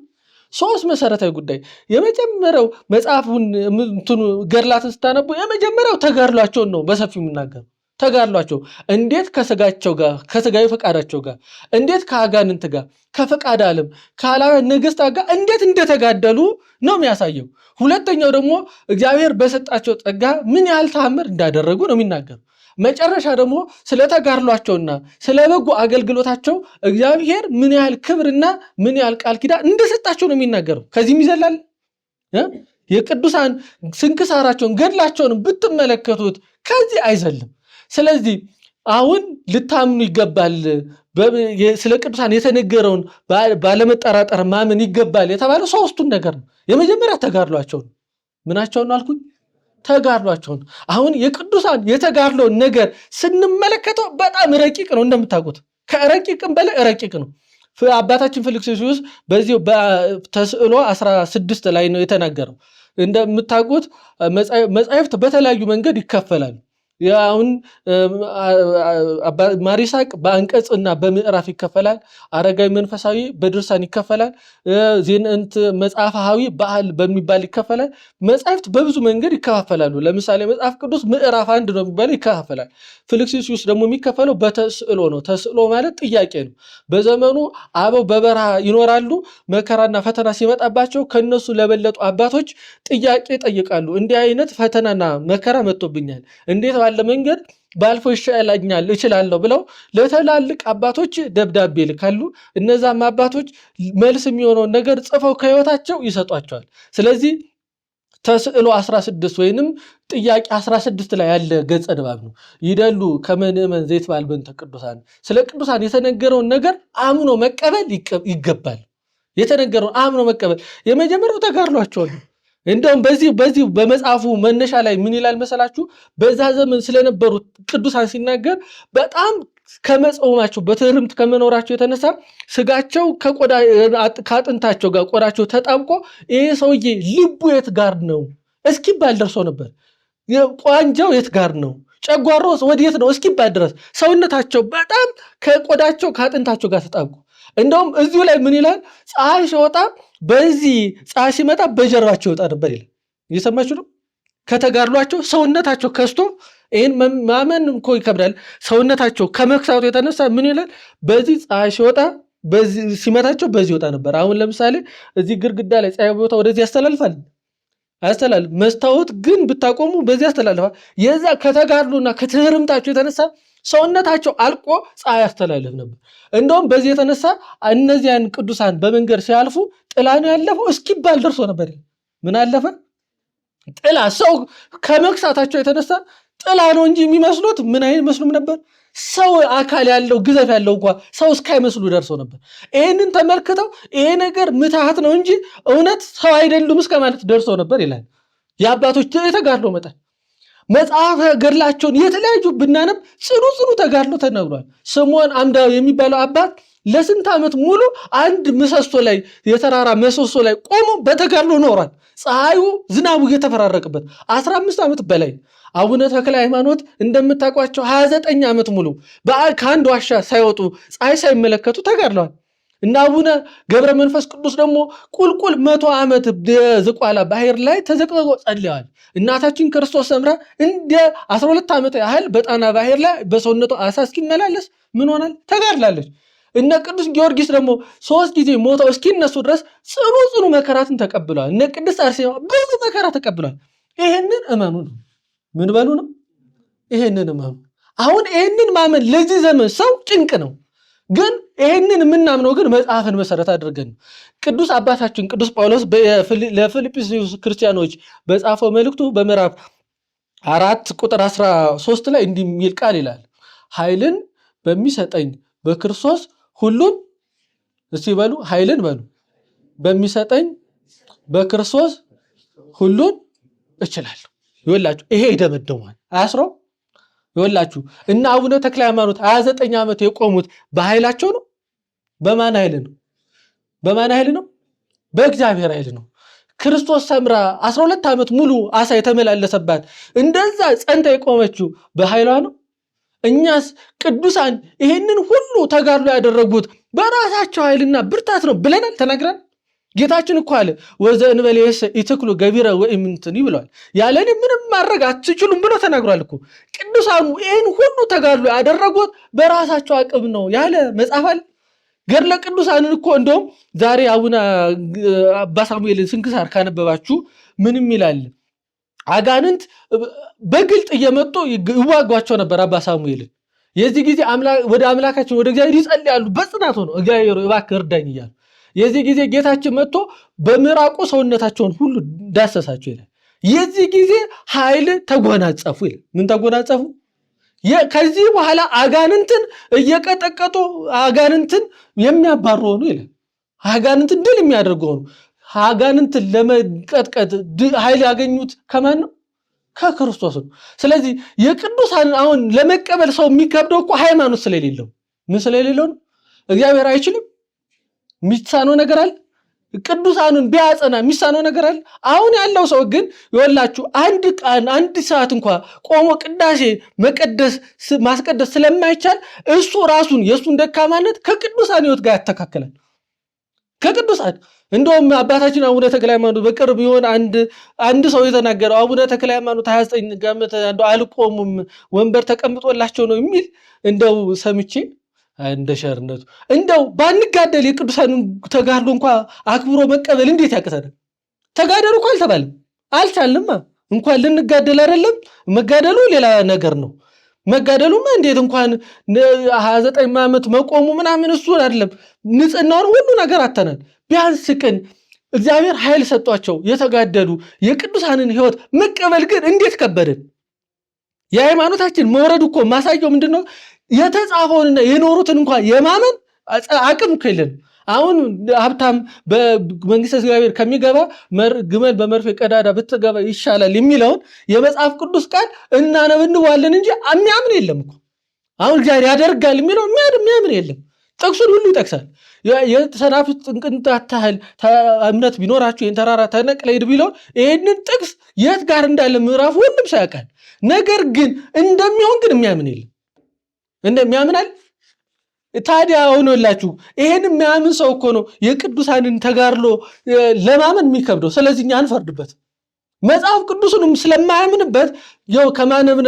3 መሰረታዊ ጉዳይ። የመጀመሪያው መጽሐፉን ገድላትን ስታነቡ የመጀመሪያው ተጋድሏቸውን ነው በሰፊው የምናገር። ተጋድሏቸው እንዴት ከስጋቸው ጋር ከስጋዊ ፈቃዳቸው ጋር እንዴት ከአጋንንት ጋር ከፈቃድ ዓለም ከአላውያን ነገሥታት ጋር እንዴት እንደተጋደሉ ነው የሚያሳየው። ሁለተኛው ደግሞ እግዚአብሔር በሰጣቸው ጸጋ ምን ያህል ተአምር እንዳደረጉ ነው የሚናገር። መጨረሻ ደግሞ ስለተጋድሏቸውና ስለ በጎ አገልግሎታቸው እግዚአብሔር ምን ያህል ክብርና ምን ያህል ቃል ኪዳን እንደሰጣቸው ነው የሚናገረው። ከዚህም ይዘላል የቅዱሳን ስንክሳራቸውን ገድላቸውን ብትመለከቱት ከዚህ አይዘልም። ስለዚህ አሁን ልታምኑ ይገባል። ስለ ቅዱሳን የተነገረውን ባለመጠራጠር ማመን ይገባል የተባለ 3ቱን ነገር ነው። የመጀመሪያ ተጋድሏቸውን ምናቸውን ነው አልኩኝ? ተጋድሏቸውን። አሁን የቅዱሳን የተጋድሎውን ነገር ስንመለከተው በጣም ረቂቅ ነው። እንደምታውቁት ከረቂቅም በላይ ረቂቅ ነው። አባታችን ፊልክስዩስ በዚህ በተስዕሎ 16 ላይ ነው የተናገረው። እንደምታውቁት መጻሕፍት በተለያዩ መንገድ ይከፈላሉ። ያውን ማሪሳቅ በአንቀጽና በምዕራፍ ይከፈላል። አረጋዊ መንፈሳዊ በድርሳን ይከፈላል። ዜንንት መጽሐፋዊ በዓል በሚባል ይከፈላል። መጻሕፍት በብዙ መንገድ ይከፋፈላሉ። ለምሳሌ መጽሐፍ ቅዱስ ምዕራፍ 1 ነው የሚባለው ይከፋፈላል። ፊልክስዩስ ደግሞ የሚከፈለው በተስዕሎ ነው። ተስዕሎ ማለት ጥያቄ ነው። በዘመኑ አበው በበረሃ ይኖራሉ። መከራና ፈተና ሲመጣባቸው ከነሱ ለበለጡ አባቶች ጥያቄ ጠይቃሉ። እንዲህ አይነት ፈተናና መከራ መጥቶብኛል፣ እንዴት ባለ መንገድ ባልፎ ይሻላኛል እችላለሁ ብለው ለተላልቅ አባቶች ደብዳቤ ልካሉ። እነዛም አባቶች መልስ የሚሆነውን ነገር ጽፈው ከህይወታቸው ይሰጧቸዋል። ስለዚህ ተስዕሎ 16 ወይንም ጥያቄ 16 ላይ ያለ ገጸ ንባብ ነው። ይደሉ ከመንእመን ዘይትባል በእንተ ቅዱሳን። ስለ ቅዱሳን የተነገረውን ነገር አምኖ መቀበል ይገባል። የተነገረውን አምኖ መቀበል የመጀመሪያው ተጋድሏቸው ነው። እንደውም በዚህ በመጽሐፉ መነሻ ላይ ምን ይላል መሰላችሁ? በዛ ዘመን ስለነበሩት ቅዱሳን ሲናገር በጣም ከመጾማቸው በትህርምት ከመኖራቸው የተነሳ ስጋቸው ከአጥንታቸው ጋር ቆዳቸው ተጣብቆ ይሄ ሰውዬ ልቡ የት ጋር ነው እስኪባል ደርሶ ነበር። ቋንጃው የት ጋር ነው፣ ጨጓራውስ ወዴት ነው እስኪባል ድረስ ሰውነታቸው በጣም ከቆዳቸው ከአጥንታቸው ጋር ተጣብቆ እንደውም እዚሁ ላይ ምን ይላል? ፀሐይ ሲወጣ በዚህ ፀሐይ ሲመጣ በጀርባቸው ይወጣ ነበር ይላል። እየሰማችሁ ነው? ከተጋድሏቸው ሰውነታቸው ከስቶ ይህን ማመን እኮ ይከብዳል። ሰውነታቸው ከመክሳቱ የተነሳ ምን ይላል? በዚህ ፀሐይ ሲወጣ በዚህ ሲመታቸው በዚህ ይወጣ ነበር። አሁን ለምሳሌ እዚህ ግርግዳ ላይ ፀሐይ ቦታ ወደዚህ ያስተላልፋል አያስተላልፍ። መስታወት ግን ብታቆሙ በዚህ ያስተላልፋል። የዛ ከተጋድሎና ከትህርምታቸው የተነሳ ሰውነታቸው አልቆ ፀሐይ ያስተላልፍ ነበር። እንደውም በዚህ የተነሳ እነዚያን ቅዱሳን በመንገድ ሲያልፉ ጥላ ነው ያለፈው እስኪባል ደርሶ ነበር። ምን አለፈ? ጥላ። ሰው ከመክሳታቸው የተነሳ ጥላ ነው እንጂ የሚመስሉት ምን አይመስሉም ነበር። ሰው አካል ያለው ግዘፍ ያለው እንኳን ሰው እስካይመስሉ ደርሰው ነበር። ይህንን ተመልክተው ይሄ ነገር ምትሃት ነው እንጂ እውነት ሰው አይደሉም እስከ ማለት ደርሰው ነበር ይላል። የአባቶች የተጋድሎ መጠን መጽሐፈ ገድላቸውን የተለያዩ ብናነብ ጽኑ ተጋድሎ ተነግሯል። ስምዖን አምዳዊ የሚባለው አባት ለስንት ዓመት ሙሉ አንድ ምሰሶ ላይ የተራራ ምሰሶ ላይ ቆሞ በተጋድሎ ኖሯል። ፀሐዩ ዝናቡ እየተፈራረቀበት 15 ዓመት በላይ። አቡነ ተክለ ሃይማኖት እንደምታውቋቸው 29 ዓመት ሙሉ ከአንድ ዋሻ ሳይወጡ ፀሐይ ሳይመለከቱ ተጋድለዋል። እና አቡነ ገብረ መንፈስ ቅዱስ ደግሞ ቁልቁል 100 ዓመት ዝቋላ ባህር ላይ ተዘቅዝቀው ጸልየዋል። እናታችን ክርስቶስ ሰምራ እንደ 12 ዓመት ያህል በጣና ባህር ላይ በሰውነቷ አሳ እስኪመላለስ ምን ሆናል? ተጋድላለች። እነ ቅዱስ ጊዮርጊስ ደግሞ 3 ጊዜ ሞተው እስኪነሱ ድረስ ጽኑ መከራትን ተቀብለዋል። እነ ቅድስት አርሴማ ብዙ መከራ ተቀብለዋል። ይሄንን እመኑ ነው። ምን በሉ ነው? ይሄንን እመኑ። አሁን ይሄንን ማመን ለዚህ ዘመን ሰው ጭንቅ ነው። ግን ይሄንን የምናምነው ግን መጽሐፍን መሰረት አድርገን ነው። ቅዱስ አባታችን ቅዱስ ጳውሎስ ለፊልጵስዩስ ክርስቲያኖች በጻፈው መልእክቱ በምዕራፍ 4 ቁጥር 13 ላይ እንዲህ የሚል ቃል ይላል፣ ኃይልን በሚሰጠኝ በክርስቶስ ሁሉን እስቲ በሉ፣ ኃይልን በሉ በሚሰጠኝ በክርስቶስ ሁሉን እችላለሁ። ይወላችሁ ይሄ ይደመደማል አያስረው። ይወላችሁ እና አቡነ ተክለ ሃይማኖት 29 ዓመት የቆሙት በኃይላቸው ነው። በማን ኃይል ነው? በማን ኃይል ነው? በእግዚአብሔር ኃይል ነው። ክርስቶስ ሰምራ 12 ዓመት ሙሉ አሳ የተመላለሰባት እንደዛ ጸንታ የቆመችው በኃይሏ ነው። እኛስ ቅዱሳን ይሄንን ሁሉ ተጋድሎ ያደረጉት በራሳቸው ኃይልና ብርታት ነው ብለናል፣ ተናግረን። ጌታችን እኮ አለ ወዘእንበሌሰ ኢትክሉ ገቢረ ወኢምንትኒ ብሏል። ያለኔ ምንም ማድረግ አትችሉም ብሎ ተናግሯል እኮ። ቅዱሳኑ ይሄን ሁሉ ተጋድሎ ያደረጉት በራሳቸው አቅም ነው ያለ መጽሐፍ አለ። ገድለ ቅዱሳንን እኮ እንደውም ዛሬ አቡነ አባ ሳሙኤልን ስንክሳር ካነበባችሁ ምንም ይላል፣ አጋንንት በግልጥ እየመጡ ይዋጓቸው ነበር አባ ሳሙኤልን። የዚህ ጊዜ ወደ አምላካችን ወደ እግዚአብሔር ይጸልያሉ በጽናት ሆነው፣ እግዚአብሔር እባክህ እርዳኝ እያሉ። የዚህ ጊዜ ጌታችን መጥቶ በምራቁ ሰውነታቸውን ሁሉ ዳሰሳቸው ይላል። የዚህ ጊዜ ኃይል ተጎናጸፉ ይላል። ምን ተጎናጸፉ? ከዚህ በኋላ አጋንንትን እየቀጠቀጡ አጋንንትን የሚያባሩ ሆኑ ይላል። አጋንንትን ድል የሚያደርጉ ሆኑ። አጋንንትን ለመቀጥቀጥ ኃይል ያገኙት ከማን ነው? ከክርስቶስ ነው። ስለዚህ የቅዱሳንን አሁን ለመቀበል ሰው የሚከብደው እኮ ሃይማኖት ስለሌለው። ምን ስለሌለው ነው? እግዚአብሔር አይችልም? የሚሳነው ነገር አለ? ቅዱሳኑን ቢያጸና የሚሳነው ነገር አለ? አሁን ያለው ሰው ግን ይወላችሁ አንድ ቀን አንድ ሰዓት እንኳን ቆሞ ቅዳሴ ማስቀደስ ስለማይቻል እሱ ራሱን የእሱን ደካማነት ከቅዱሳን ሕይወት ጋር ያተካከላል። ከቅዱሳን እንደውም አባታችን አቡነ ተክለ ሃይማኖት በቅርብ ይሆን አንድ ሰው የተናገረው አቡነ ተክለ ሃይማኖት 29 ዓመት እንደው አልቆሙም ወንበር ተቀምጦላቸው ነው የሚል እንደው ሰምቼ እንደ ሸርነቱ እንደው ባንጋደል የቅዱሳን ተጋድሎ እንኳን አክብሮ መቀበል እንዴት ያቅተናል? ተጋደሉ እንኳን አልተባለም፣ አልቻልንማ። እንኳን ልንጋደል አይደለም መጋደሉ ሌላ ነገር ነው። መጋደሉማ እንዴት እንኳን 29 ዓመት መቆሙ ምናምን እሱ አይደለም፣ ንጽህናውን ሁሉ ነገር አተናል። ቢያንስ ግን እግዚአብሔር ኃይል ሰጧቸው የተጋደሉ የቅዱሳንን ሕይወት መቀበል ግን እንዴት ከበደን? የሃይማኖታችን መውረድ እኮ ማሳየው ምንድነው? የተጻፈውንና የኖሩትን እንኳን የማመን አቅም እኮ የለንም። አሁን ሀብታም በመንግስተ እግዚአብሔር ከሚገባ ግመል በመርፌ ቀዳዳ ብትገባ ይሻላል የሚለውን የመጽሐፍ ቅዱስ ቃል እናነብንባለን እንጂ የሚያምን የለም እኮ። አሁን እግዚአብሔር ያደርጋል የሚለው የሚያምን የለም። ጥቅሱን ሁሉ ይጠቅሳል። የሰናፍጭ ቅንጣት ታህል እምነት ቢኖራችሁ ይህን ተራራ ተነቅለ ሂድ ቢለውን ይህንን ጥቅስ የት ጋር እንዳለ ምዕራፍ ሁሉም ሰው ያውቃል። ነገር ግን እንደሚሆን ግን የሚያምን የለም። እንደሚያምናል ታዲያ ሆኖላችሁ ይሄን የሚያምን ሰው እኮ ነው የቅዱሳንን ተጋድሎ ለማመን የሚከብደው። ስለዚህ እኛ አንፈርድበት። መጽሐፍ ቅዱስንም ስለማያምንበት ያው ከማመን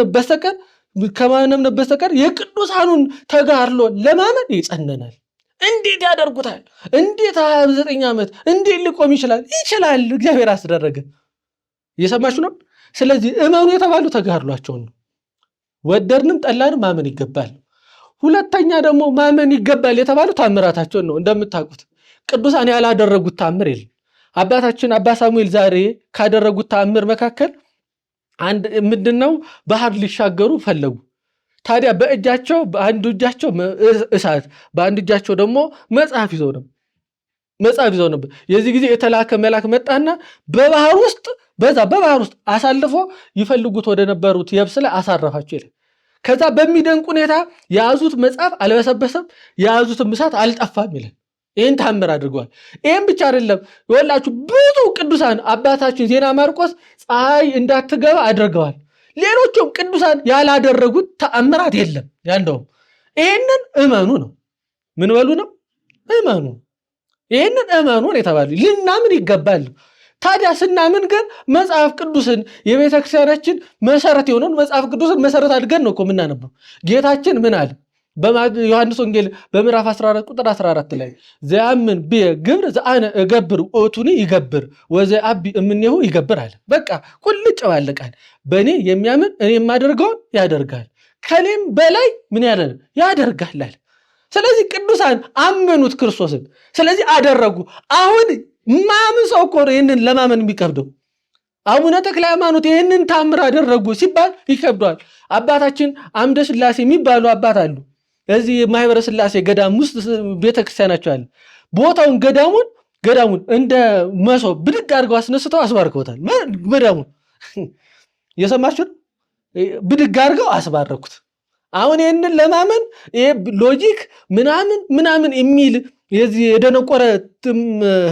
በስተቀር የቅዱሳኑን ተጋድሎ ለማመን ይጸነናል። እንዴት ያደርጉታል? እንዴት 29 ዓመት እንዴት ሊቆም ይችላል? ይችላል፣ እግዚአብሔር አስደረገ። እየሰማችሁ ነው። ስለዚህ እመኑ የተባሉ ተጋድሏቸውን ነው። ወደድንም ጠላንም ማመን ይገባል። ሁለተኛ ደግሞ ማመን ይገባል የተባሉ ታምራታቸውን ነው። እንደምታውቁት ቅዱሳን ያላደረጉት ታምር የለም። አባታችን አባ ሳሙኤል ዛሬ ካደረጉት ታምር መካከል አንድ ምንድነው? ባህር ሊሻገሩ ፈለጉ። ታዲያ በአንድ እጃቸው እሳት በአንድ እጃቸው ደግሞ መጽሐፍ ይዘው ነበር። የዚህ ጊዜ የተላከ መልአክ መጣና በባህር ውስጥ አሳልፎ ይፈልጉት ወደ ነበሩት የብስ ላይ አሳረፋቸው ይላል። ከዛ በሚደንቅ ሁኔታ የያዙት መጽሐፍ አልበሰበሰም፣ የያዙትም እሳት አልጠፋም ይላል። ይህን ታምር አድርገዋል። ይህም ብቻ አይደለም፣ ይወላችሁ ብዙ ቅዱሳን አባታችን ዜና ማርቆስ ፀሐይ እንዳትገባ አድርገዋል። ሌሎችም ቅዱሳን ያላደረጉት ተአምራት የለም። ያንደውም ይህንን እመኑ ነው። ምን በሉ ነው? እመኑ። ይህንን እመኑ የተባሉ ልናምን ይገባል። ታዲያ ስናምን ግን መጽሐፍ ቅዱስን የቤተክርስቲያናችን መሰረት የሆነውን መጽሐፍ ቅዱስን መሰረት አድርገን ነው እኮ የምናነበው። ጌታችን ምን አለ? በዮሐንስ ወንጌል በምዕራፍ 14 ቁጥር 14 ላይ ዘያምን ብየ ግብር ዘአነ እገብር ኦቱኒ ይገብር ወዘአቢ እምኔሁ ይገብር አለ። በቃ ቁልጭ ባለ ቃል በእኔ የሚያምን እኔ የማደርገውን ያደርጋል፣ ከኔም በላይ ምን ያደርጋል አለ። ስለዚህ ቅዱሳን አመኑት ክርስቶስን፣ ስለዚህ አደረጉ። አሁን ማምን ሰው እኮ ነው ይህንን ለማመን የሚከብደው። አቡነ ተክለ ሃይማኖት ይህንን ታምር አደረጉ ሲባል ይከብደዋል። አባታችን አምደ ሥላሴ የሚባሉ አባት አሉ። እዚህ ማህበረ ሥላሴ ገዳም ውስጥ ቤተክርስቲያናቸው አለ። ቦታውን ገዳሙን እንደ መሶብ ብድግ አድርገው አስነስተው አስባርከውታል። ገዳሙን የሰማችሁ ብድግ አድርገው አስባረኩት። አሁን ይህንን ለማመን ይሄ ሎጂክ ምናምን የሚል የዚህ የደነቆረ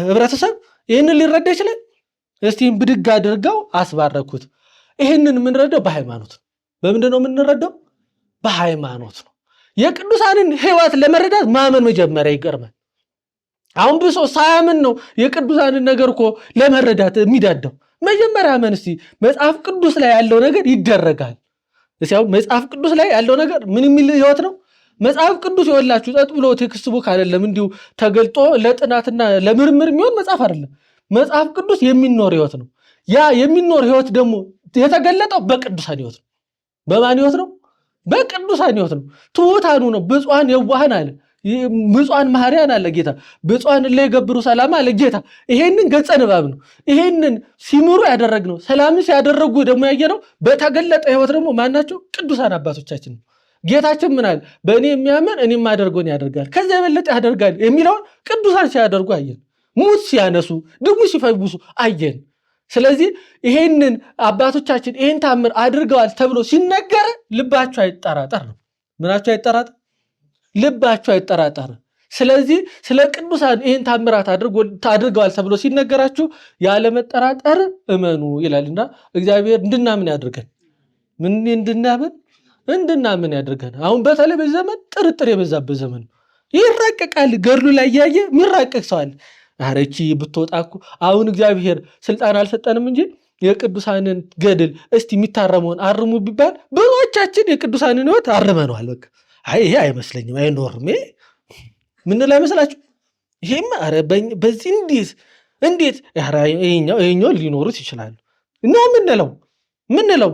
ህብረተሰብ ይህንን ሊረዳ ይችላል? እስቲ ብድግ አድርገው አስባረኩት። ይህንን የምንረዳው በሃይማኖት ነው። በምንድን ነው የምንረዳው? በሃይማኖት ነው። የቅዱሳንን ህይወት ለመረዳት ማመን መጀመሪያ ይገርማል። አሁን ብዙ ሰው ሳያምን ነው የቅዱሳንን ነገር እኮ ለመረዳት የሚዳዳው። መጀመሪያ አመን። እስቲ መጽሐፍ ቅዱስ ላይ ያለው ነገር ይደረጋል። እስቲ አሁን መጽሐፍ ቅዱስ ላይ ያለው ነገር ምን የሚል ህይወት ነው? መጽሐፍ ቅዱስ ይወላችሁ ጸጥ ብሎ ቴክስት ቡክ አይደለም፣ እንዲሁ ተገልጦ ለጥናትና ለምርምር የሚሆን መጽሐፍ አይደለም። መጽሐፍ ቅዱስ የሚኖር ህይወት ነው። ያ የሚኖር ህይወት ደግሞ የተገለጠው በቅዱሳን ህይወት ነው። በማን ህይወት ነው? በቅዱሳን ህይወት ነው። ትሑታኑ ነው። ብፁዓን የዋሃን አለ፣ ብፁዓን መሐሪያን አለ ጌታ። ብፁዓን እለ ይገብሩ ሰላም አለ ጌታ። ይሄንን ገጸ ንባብ ነው። ይሄንን ሲምሩ ያደረግነው ሰላምን ሲያደረጉ ደግሞ ያየነው በተገለጠ ህይወት ደግሞ ማናቸው? ቅዱሳን አባቶቻችን ነው። ጌታችን ምን አለ? በእኔ የሚያምን እኔ የማደርገውን ያደርጋል፣ ከዚያ የበለጠ ያደርጋል የሚለውን ቅዱሳን ሲያደርጉ አየን። ሙት ሲያነሱ፣ ድውይ ሲፈውሱ አየን። ስለዚህ ይሄንን አባቶቻችን ይሄን ታምር አድርገዋል ተብሎ ሲነገር ልባቸው አይጠራጠር ነው። ምናቸው አይጠራጠር? ልባቸው አይጠራጠር። ስለዚህ ስለ ቅዱሳን ይሄን ታምራት አድርገዋል ተብሎ ሲነገራችሁ ያለ መጠራጠር እመኑ ይላልና እግዚአብሔር እንድናምን ያድርገን። ምን እንድናምን ያድርገን። አሁን በተለይ በዚህ ዘመን ጥርጥር የበዛበት ዘመን ነው። ይራቀቃል። ገድሉ ላይ ያየ የሚራቀቅ ሰው አለ። አረቺ ብትወጣኩ አሁን እግዚአብሔር ስልጣን አልሰጠንም እንጂ የቅዱሳንን ገድል እስቲ የሚታረመውን አርሙ ቢባል ብዙዎቻችን የቅዱሳንን ህይወት አርመነዋል። በቃ ይሄ አይመስለኝም፣ አይኖርም። ምን ላይ መስላችሁ? ይሄም አረ በዚህ እንዴት ይሄኛው ሊኖሩት ይችላሉ ነው ምንለው።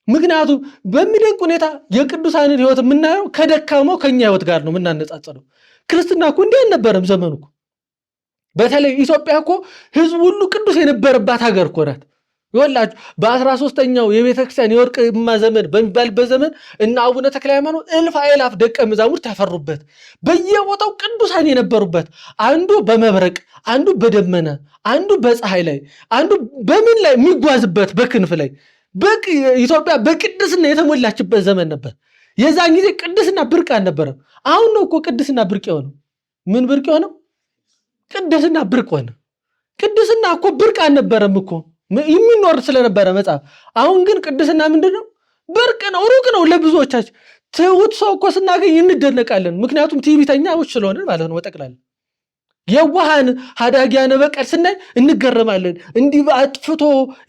ምክንያቱም በሚደንቅ ሁኔታ የቅዱሳንን ህይወት የምናየው ከደካማው ከኛ ህይወት ጋር ነው የምናነጻጽረው። ክርስትና እኮ እንዲህ አልነበረም ዘመኑ እኮ። በተለይ ኢትዮጵያ እኮ ህዝብ ሁሉ ቅዱስ የነበረባት ሀገር እኮ ናት። ይወላችሁ በ13ኛው የቤተክርስቲያን የወርቅማ ዘመን በሚባልበት ዘመን እና አቡነ ተክለ ሃይማኖት እልፍ አእላፍ ደቀ መዛሙርት ያፈሩበት፣ በየቦታው ቅዱሳን የነበሩበት፣ አንዱ በመብረቅ አንዱ በደመና አንዱ በፀሐይ ላይ አንዱ በምን ላይ የሚጓዝበት በክንፍ ላይ ኢትዮጵያ በቅድስና የተሞላችበት ዘመን ነበር። የዛን ጊዜ ቅድስና ብርቅ አልነበረም። አሁን ነው እኮ ቅድስና ብርቅ የሆነው። ምን ብርቅ የሆነው? ቅድስና ብርቅ ሆነ። ቅድስና እኮ ብርቅ አልነበረም እኮ የሚኖር ስለነበረ መጽሐፍ። አሁን ግን ቅድስና ምንድነው? ብርቅ ነው፣ ሩቅ ነው ለብዙዎቻችን። ትሁት ሰው እኮ ስናገኝ እንደነቃለን። ምክንያቱም ትዕቢተኛዎች ስለሆነ ማለት ነው። በጠቅላላ የዋሃን ሀዳጊያነ በቀል ስናይ እንገረማለን። እንዲህ አጥፍቶ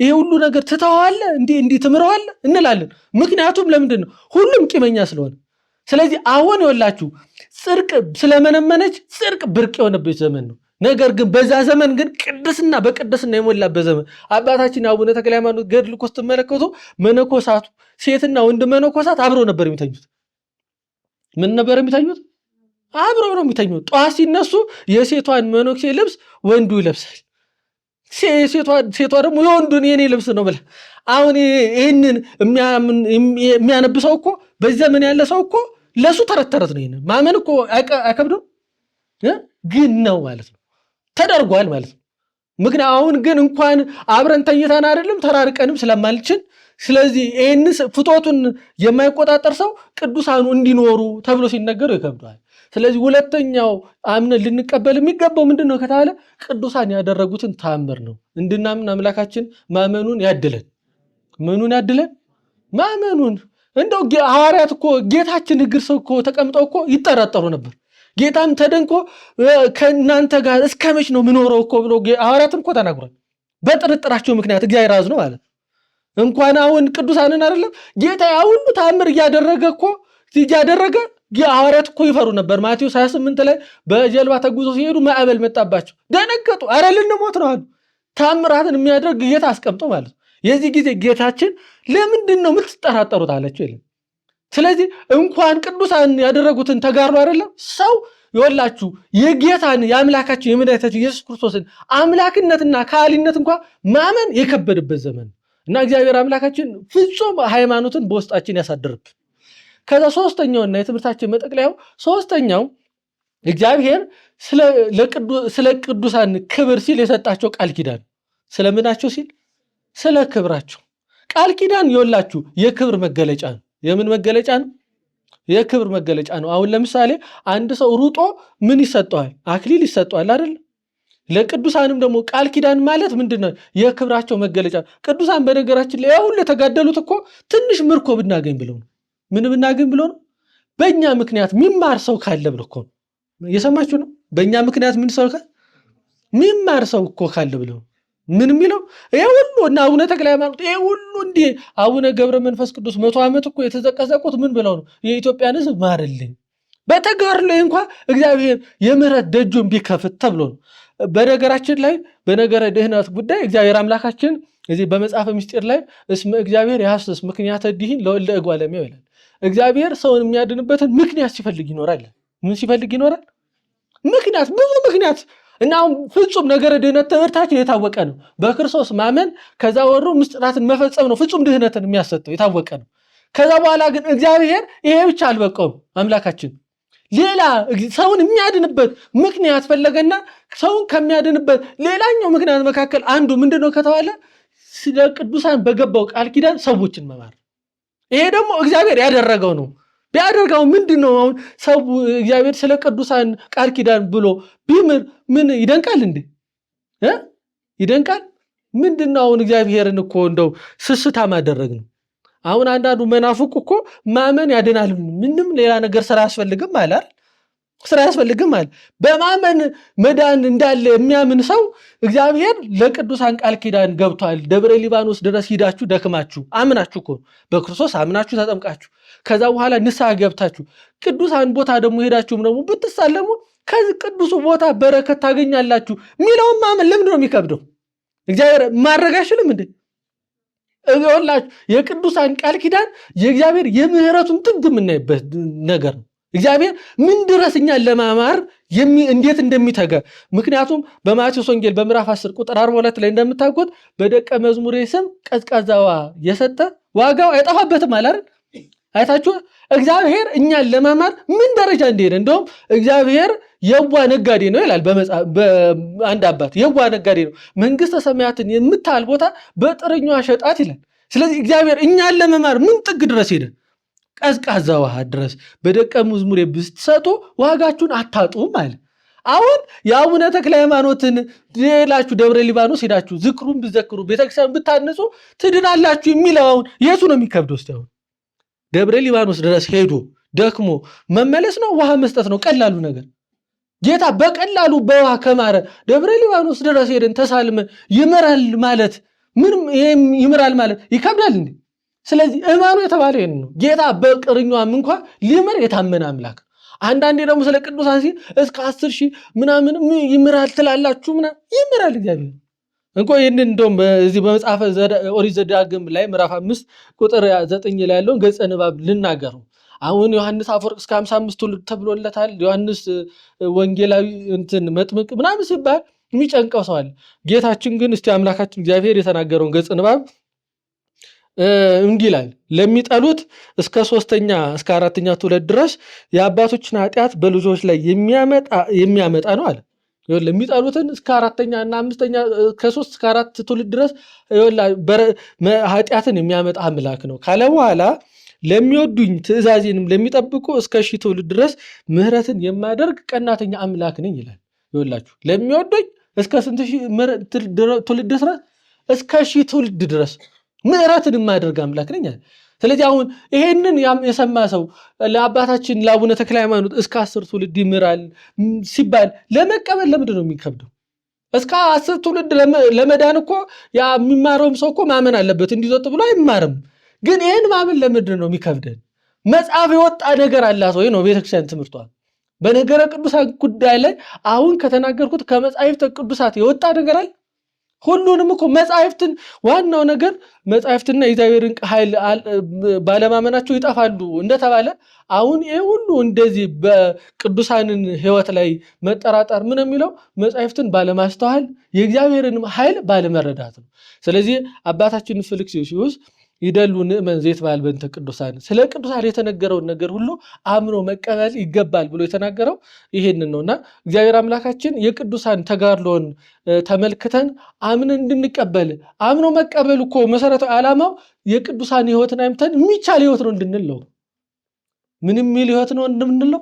ይሄ ሁሉ ነገር ትተዋለህ እንዲህ ትምረዋለህ እንላለን። ምክንያቱም ለምንድን ነው? ሁሉም ቂመኛ ስለሆነ። ስለዚህ አሁን ይወላችሁ ጽድቅ ስለመነመነች ጽድቅ ብርቅ የሆነበት ዘመን ነው። ነገር ግን በዛ ዘመን ግን ቅድስና በቅድስና የሞላበት ዘመን። አባታችን አቡነ ተክለ ሃይማኖት ገድል እኮ ስትመለከቱ መነኮሳቱ ሴትና ወንድ መነኮሳት አብረው ነበር የሚተኙት። ምን ነበር የሚተኙት? አብረው ነው የሚተኙት። ጠዋት ሲነሱ የሴቷን መነኩሴ ልብስ ወንዱ ይለብሳል፣ ሴቷ ደግሞ የወንዱን የኔ ልብስ ነው ብላ። አሁን ይህንን የሚያነብሰው እኮ በዚህ ዘመን ያለ ሰው እኮ ለሱ ተረት ነው። ይሄን ማመን እኮ አይከብደው ግን ነው ማለት ነው፣ ተደርጓል ማለት ነው። ምክንያቱም አሁን ግን እንኳን አብረን ተኝተን አይደለም ተራርቀንም ስለማልችል፣ ስለዚህ ይሄን ፍቶቱን የማይቆጣጠር ሰው ቅዱሳኑ እንዲኖሩ ተብሎ ሲነገረው ይከብዳል። ስለዚህ ሁለተኛው አምነን ልንቀበል የሚገባው ምንድነው ከተባለ ቅዱሳን ያደረጉትን ተአምር ነው እንድናምን አምላካችን ማመኑን ያድለን። ምኑን ያድለን? ማመኑን። እንደው ሐዋርያት እኮ ጌታችን እግር ስር እኮ ተቀምጠው እኮ ይጠራጠሩ ነበር። ጌታም ተደንቆ ከእናንተ ጋር እስከ መች ነው ምኖረው እኮ ብሎ ሐዋርያትን እኮ ተናግሯል። በጥርጥራቸው ምክንያት እግዚአብሔር አዝኖ ማለት እንኳን አሁን ቅዱሳንን አይደለም ጌታ ሁሉ ተአምር እያደረገ ሐዋርያት እኮ ይፈሩ ነበር። ማቴዎስ 28 ላይ በጀልባ ተጉዞ ሲሄዱ ማዕበል መጣባቸው፣ ደነገጡ። አረ ልንሞት ነው አሉ። ተአምራትን የሚያደርግ ጌታ አስቀምጦ ማለት ነው። የዚህ ጊዜ ጌታችን ለምንድን ነው የምትጠራጠሩት አላቸው ይላል። ስለዚህ እንኳን ቅዱሳን ያደረጉትን ተጋድሎ አይደለም ሰው ይወላችሁ የጌታን የአምላካችን የመድኃኒታችን ኢየሱስ ክርስቶስን አምላክነትና ካህሊነት እንኳን ማመን የከበደበት ዘመን እና እግዚአብሔር አምላካችን ፍጹም ሃይማኖትን በውስጣችን ያሳድርብን። ከዛ ሶስተኛውና የትምህርታችን መጠቅለያው ሶስተኛው እግዚአብሔር ስለ ቅዱሳን ክብር ሲል የሰጣቸው ቃል ኪዳን። ስለምናቸው ሲል? ስለ ክብራቸው። ቃል ኪዳን ይወላችሁ የክብር መገለጫ ነው። የምን መገለጫ ነው? የክብር መገለጫ ነው። አሁን ለምሳሌ አንድ ሰው ሩጦ ምን ይሰጠዋል? አክሊል ይሰጠዋል አይደል? ለቅዱሳንም ደግሞ ቃል ኪዳን ማለት ምንድነው? የክብራቸው መገለጫ። ቅዱሳን በነገራችን ላይ ሁሉ የተጋደሉት እኮ ትንሽ ምርኮ ብናገኝ ብለው ነው። ምን ብናገኝ ብለው ነው? በእኛ ምክንያት ሚማር ሰው ካለ ብለው እኮ ነው። እየሰማችሁ ነው? በእኛ ምክንያት ምን ሰው ሚማር ሰው እኮ ካለ ብለው ምን የሚለው ይሄ ሁሉ እና አቡነ ተክለ ሃይማኖት ይሄ ሁሉ እንዲህ አቡነ ገብረ መንፈስ ቅዱስ 100 ዓመት እኮ የተዘቀዘቁት ምን ብለው ነው? የኢትዮጵያን ሕዝብ ማርልኝ በተጋድሎ እንኳን እግዚአብሔር የምህረት ደጁን ቢከፍት ተብሎ ነው። በነገራችን ላይ በነገረ ድህነት ጉዳይ እግዚአብሔር አምላካችን እዚህ በመጽሐፈ ምስጢር ላይ እስመ እግዚአብሔር ያሐስስ ምክንያተ ዲህን ለወልደ እጓለ እመሕያው ይላል። እግዚአብሔር ሰውን የሚያድንበትን ምክንያት ሲፈልግ ይኖራል። ምን ሲፈልግ ይኖራል? ምክንያት፣ ብዙ ምክንያት። እና አሁን ፍጹም ነገረ ድህነት ትምህርታችን የታወቀ ነው። በክርስቶስ ማመን ከዛ ወሮ ምስጢራትን መፈጸም ነው ፍጹም ድህነትን የሚያሰጠው የታወቀ ነው። ከዛ በኋላ ግን እግዚአብሔር ይሄ ብቻ አልበቃውም። አምላካችን ሌላ ሰውን የሚያድንበት ምክንያት ፈለገና ሰውን ከሚያድንበት ሌላኛው ምክንያት መካከል አንዱ ምንድነው ከተባለ ስለ ቅዱሳን በገባው ቃል ኪዳን ሰዎችን መማር። ይሄ ደግሞ እግዚአብሔር ያደረገው ነው። ቢያደርገው ምንድነው? አሁን ሰው እግዚአብሔር ስለ ቅዱሳን ቃል ኪዳን ብሎ ቢምር ምን ይደንቃል እንዴ? ይደንቃል? ምንድነው? አሁን እግዚአብሔርን እኮ እንደው ስስታም አደረግ ነው። አሁን አንዳንዱ መናፍቅ እኮ ማመን ያድናል ምንም ሌላ ነገር ስራ ያስፈልግም ማለት ስራ ያስፈልግም ማለት በማመን መዳን እንዳለ የሚያምን ሰው እግዚአብሔር ለቅዱሳን ቃል ኪዳን ገብቷል። ደብረ ሊባኖስ ድረስ ሂዳችሁ ደክማችሁ አምናችሁ እኮ በክርስቶስ አምናችሁ ተጠምቃችሁ ከዛ በኋላ ንስሐ ገብታችሁ ቅዱሳን ቦታ ደግሞ ሄዳችሁም ደግሞ ብትሳለሙ ከዚህ ቅዱሱ ቦታ በረከት ታገኛላችሁ ሚለውን ማመን ለምንድን ነው የሚከብደው? እግዚአብሔር ማድረግ አይችልም እንዴ? እውላችሁ የቅዱሳን ቃል ኪዳን የእግዚአብሔር የምህረቱን ጥግ የምናይበት ነገር ነው። እግዚአብሔር ምን ድረስ እኛን ለማማር እንዴት እንደሚተጋ። ምክንያቱም በማቴዎስ ወንጌል በምዕራፍ 10 ቁጥር 42 ላይ እንደምታውቁት በደቀ መዝሙሬ ስም ቀዝቃዛዋ የሰጠ ዋጋው አይጠፋበትም አይደል? አይታችሁ እግዚአብሔር እኛን ለማማር ምን ደረጃ እንደሄደ። እንደውም እግዚአብሔር የዋ ነጋዴ ነው ይላል በአንድ አባት። የዋ ነጋዴ ነው፣ መንግስተ ሰማያትን የምታህል ቦታ በጥርኛ ሸጣት ይላል። ስለዚህ እግዚአብሔር እኛን ለመማር ምን ጥግ ድረስ ሄደ? ቀዝቃዛ ውሃ ድረስ በደቀ መዝሙሬ ብትሰጡ ዋጋችሁን አታጡም አለ። አሁን የአቡነ ተክለ ሃይማኖትን ሌላችሁ ደብረ ሊባኖስ ሄዳችሁ ዝክሩን ብዘክሩ ቤተክርስቲያን ብታነጹ ትድናላችሁ የሚለው አሁን የቱ ነው የሚከብደው? እስቲ አሁን ደብረ ሊባኖስ ድረስ ሄዶ ደክሞ መመለስ ነው ውሃ መስጠት ነው ቀላሉ ነገር። ጌታ በቀላሉ በውሃ ከማረ ደብረ ሊባኖስ ድረስ ሄደን ተሳልመን ይምራል ማለት ምንም ይምራል ማለት ይከብዳል እንዴ? ስለዚህ እማኑ የተባለ ይሄን ነው። ጌታ በቅርኛም እንኳን ሊምር የታመነ አምላክ። አንዳንዴ ደግሞ ስለ ቅዱሳን ሲል እስከ 10,000 ምናምን ይምራል ትላላችሁ ምናምን ይምራል እግዚአብሔር እንኳ ይሄንን እንደውም በዚህ በመጽሐፈ ኦሪት ዘዳግም ላይ ምዕራፍ 5 ቁጥር 9 ላይ ያለውን ገጸ ንባብ ልናገሩ። አሁን ዮሐንስ አፈወርቅ እስከ 55 ትውልድ ተብሎለታል። ዮሐንስ ወንጌላዊ እንትን መጥምቅ ምናምን ሲባል የሚጨንቀው ሰው አለ። ጌታችን ግን እስቲ አምላካችን እግዚአብሔር የተናገረውን ገጸ ንባብ እንዲህ ይላል። ለሚጠሉት እስከ 3ኛ እስከ 4ኛ ትውልድ ድረስ የአባቶችን ኃጢአት በልጆች ላይ የሚያመጣ ነው አለ። ለሚጠሉትን እስከ 4ኛ እና 5ኛ ከ3 እስከ 4 ትውልድ ድረስ ኃጢአትን የሚያመጣ አምላክ ነው ካለ በኋላ ለሚወዱኝ ትእዛዜንም ለሚጠብቁ እስከ 1000 ትውልድ ድረስ ምህረትን የማደርግ ቀናተኛ አምላክ ነኝ ይላል። ይወላችሁ ለሚወዱኝ እስከ ስንት ሺህ ትውልድ ድረስ እስከ 1000 ትውልድ ድረስ ምህረትን የማደርግ አምላክ ነኝ። ስለዚህ አሁን ይሄንን የሰማ ሰው ለአባታችን ለአቡነ ተክለ ሃይማኖት እስከ 10 ትውልድ ይምራል ሲባል ለመቀበል ለምንድን ነው የሚከብደው? እስከ 10 ትውልድ ለመዳን እኮ ያ የሚማረውም ሰው እኮ ማመን አለበት። እንዲዞጥ ብሎ አይማርም። ግን ይሄን ማመን ለምንድን ነው የሚከብደን? መጽሐፍ የወጣ ነገር አላት ወይ ነው ቤተክርስቲያን ትምህርቷ። በነገረ ቅዱሳት ጉዳይ ላይ አሁን ከተናገርኩት ከመጽሐፍተ ቅዱሳት የወጣ ነገር አለ? ሁሉንም እኮ መጽሐፍትን ዋናው ነገር መጽሐፍትና የእግዚአብሔርን ኃይል ባለማመናቸው ይጠፋሉ እንደተባለ አሁን ይሄ ሁሉ እንደዚህ በቅዱሳንን ሕይወት ላይ መጠራጠር ምን የሚለው መጽሐፍትን ባለማስተዋል የእግዚአብሔርን ኃይል ባለመረዳት ነው። ስለዚህ አባታችን ፊልክስዩስ ይደሉ ንእመን ዘይትበሃል በእንተ ቅዱሳን ስለ ቅዱሳን የተነገረውን ነገር ሁሉ አምኖ መቀበል ይገባል ብሎ የተናገረው ይሄንን ነውና እግዚአብሔር አምላካችን የቅዱሳን ተጋድሎን ተመልክተን አምነን እንድንቀበል አምኖ መቀበል እኮ መሰረታዊ ዓላማው የቅዱሳን ሕይወትን አይምተን የሚቻል ሕይወት ነው እንድንል ነው። ምንም የሚል ሕይወት ነው እንድንል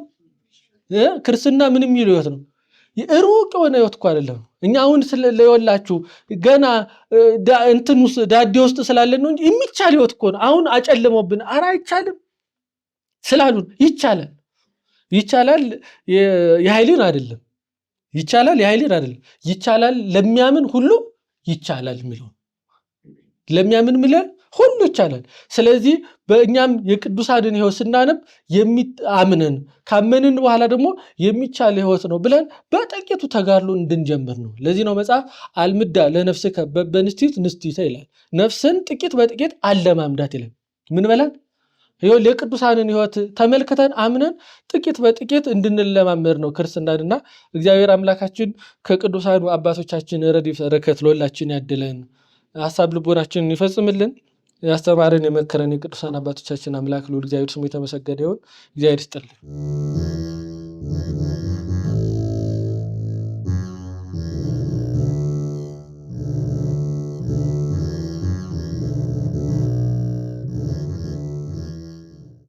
ክርስትና ምንም የሚል ሕይወት ነው። ሩቅ የሆነ ሕይወት እኮ አይደለም። እኛ አሁን ስለወላችሁ ገና እንትን ውስጥ ዳዴ ውስጥ ስላለን ነው እንጂ የሚቻል ሕይወት እኮ ነው። አሁን አጨልሞብን ኧረ አይቻልም ስላሉን ይቻላል የኃይልን አይደለም ይቻላል ለሚያምን ሁሉ ይቻላል የሚለው ለሚያምን ምለን ሁሉ ይቻላል። ስለዚህ በእኛም የቅዱሳንን ሕይወት ስናነብ የሚአምንን ካመንን በኋላ ደግሞ የሚቻል ሕይወት ነው ብለን በጥቂቱ ተጋድሎ እንድንጀምር ነው። ለዚህ ነው መጽሐፍ አልምዳ ለነፍስከ በንስቲት ንስቲተ ይላል። ነፍስን ጥቂት በጥቂት አለማምዳት ይላል። ምን በላን? የቅዱሳንን ሕይወት ተመልክተን አምነን ጥቂት በጥቂት እንድንለማመድ ነው ክርስትናንና እግዚአብሔር አምላካችን ከቅዱሳኑ አባቶቻችን ረድኤት በረከት ለሁላችን ያድለን። ሐሳብ ልቦናችንን ይፈጽምልን። ያስተማረን የመከረን የቅዱሳን አባቶቻችን አምላክ ልዑል እግዚአብሔር ስሙ የተመሰገነ ይሁን። እግዚአብሔር ይስጥልን።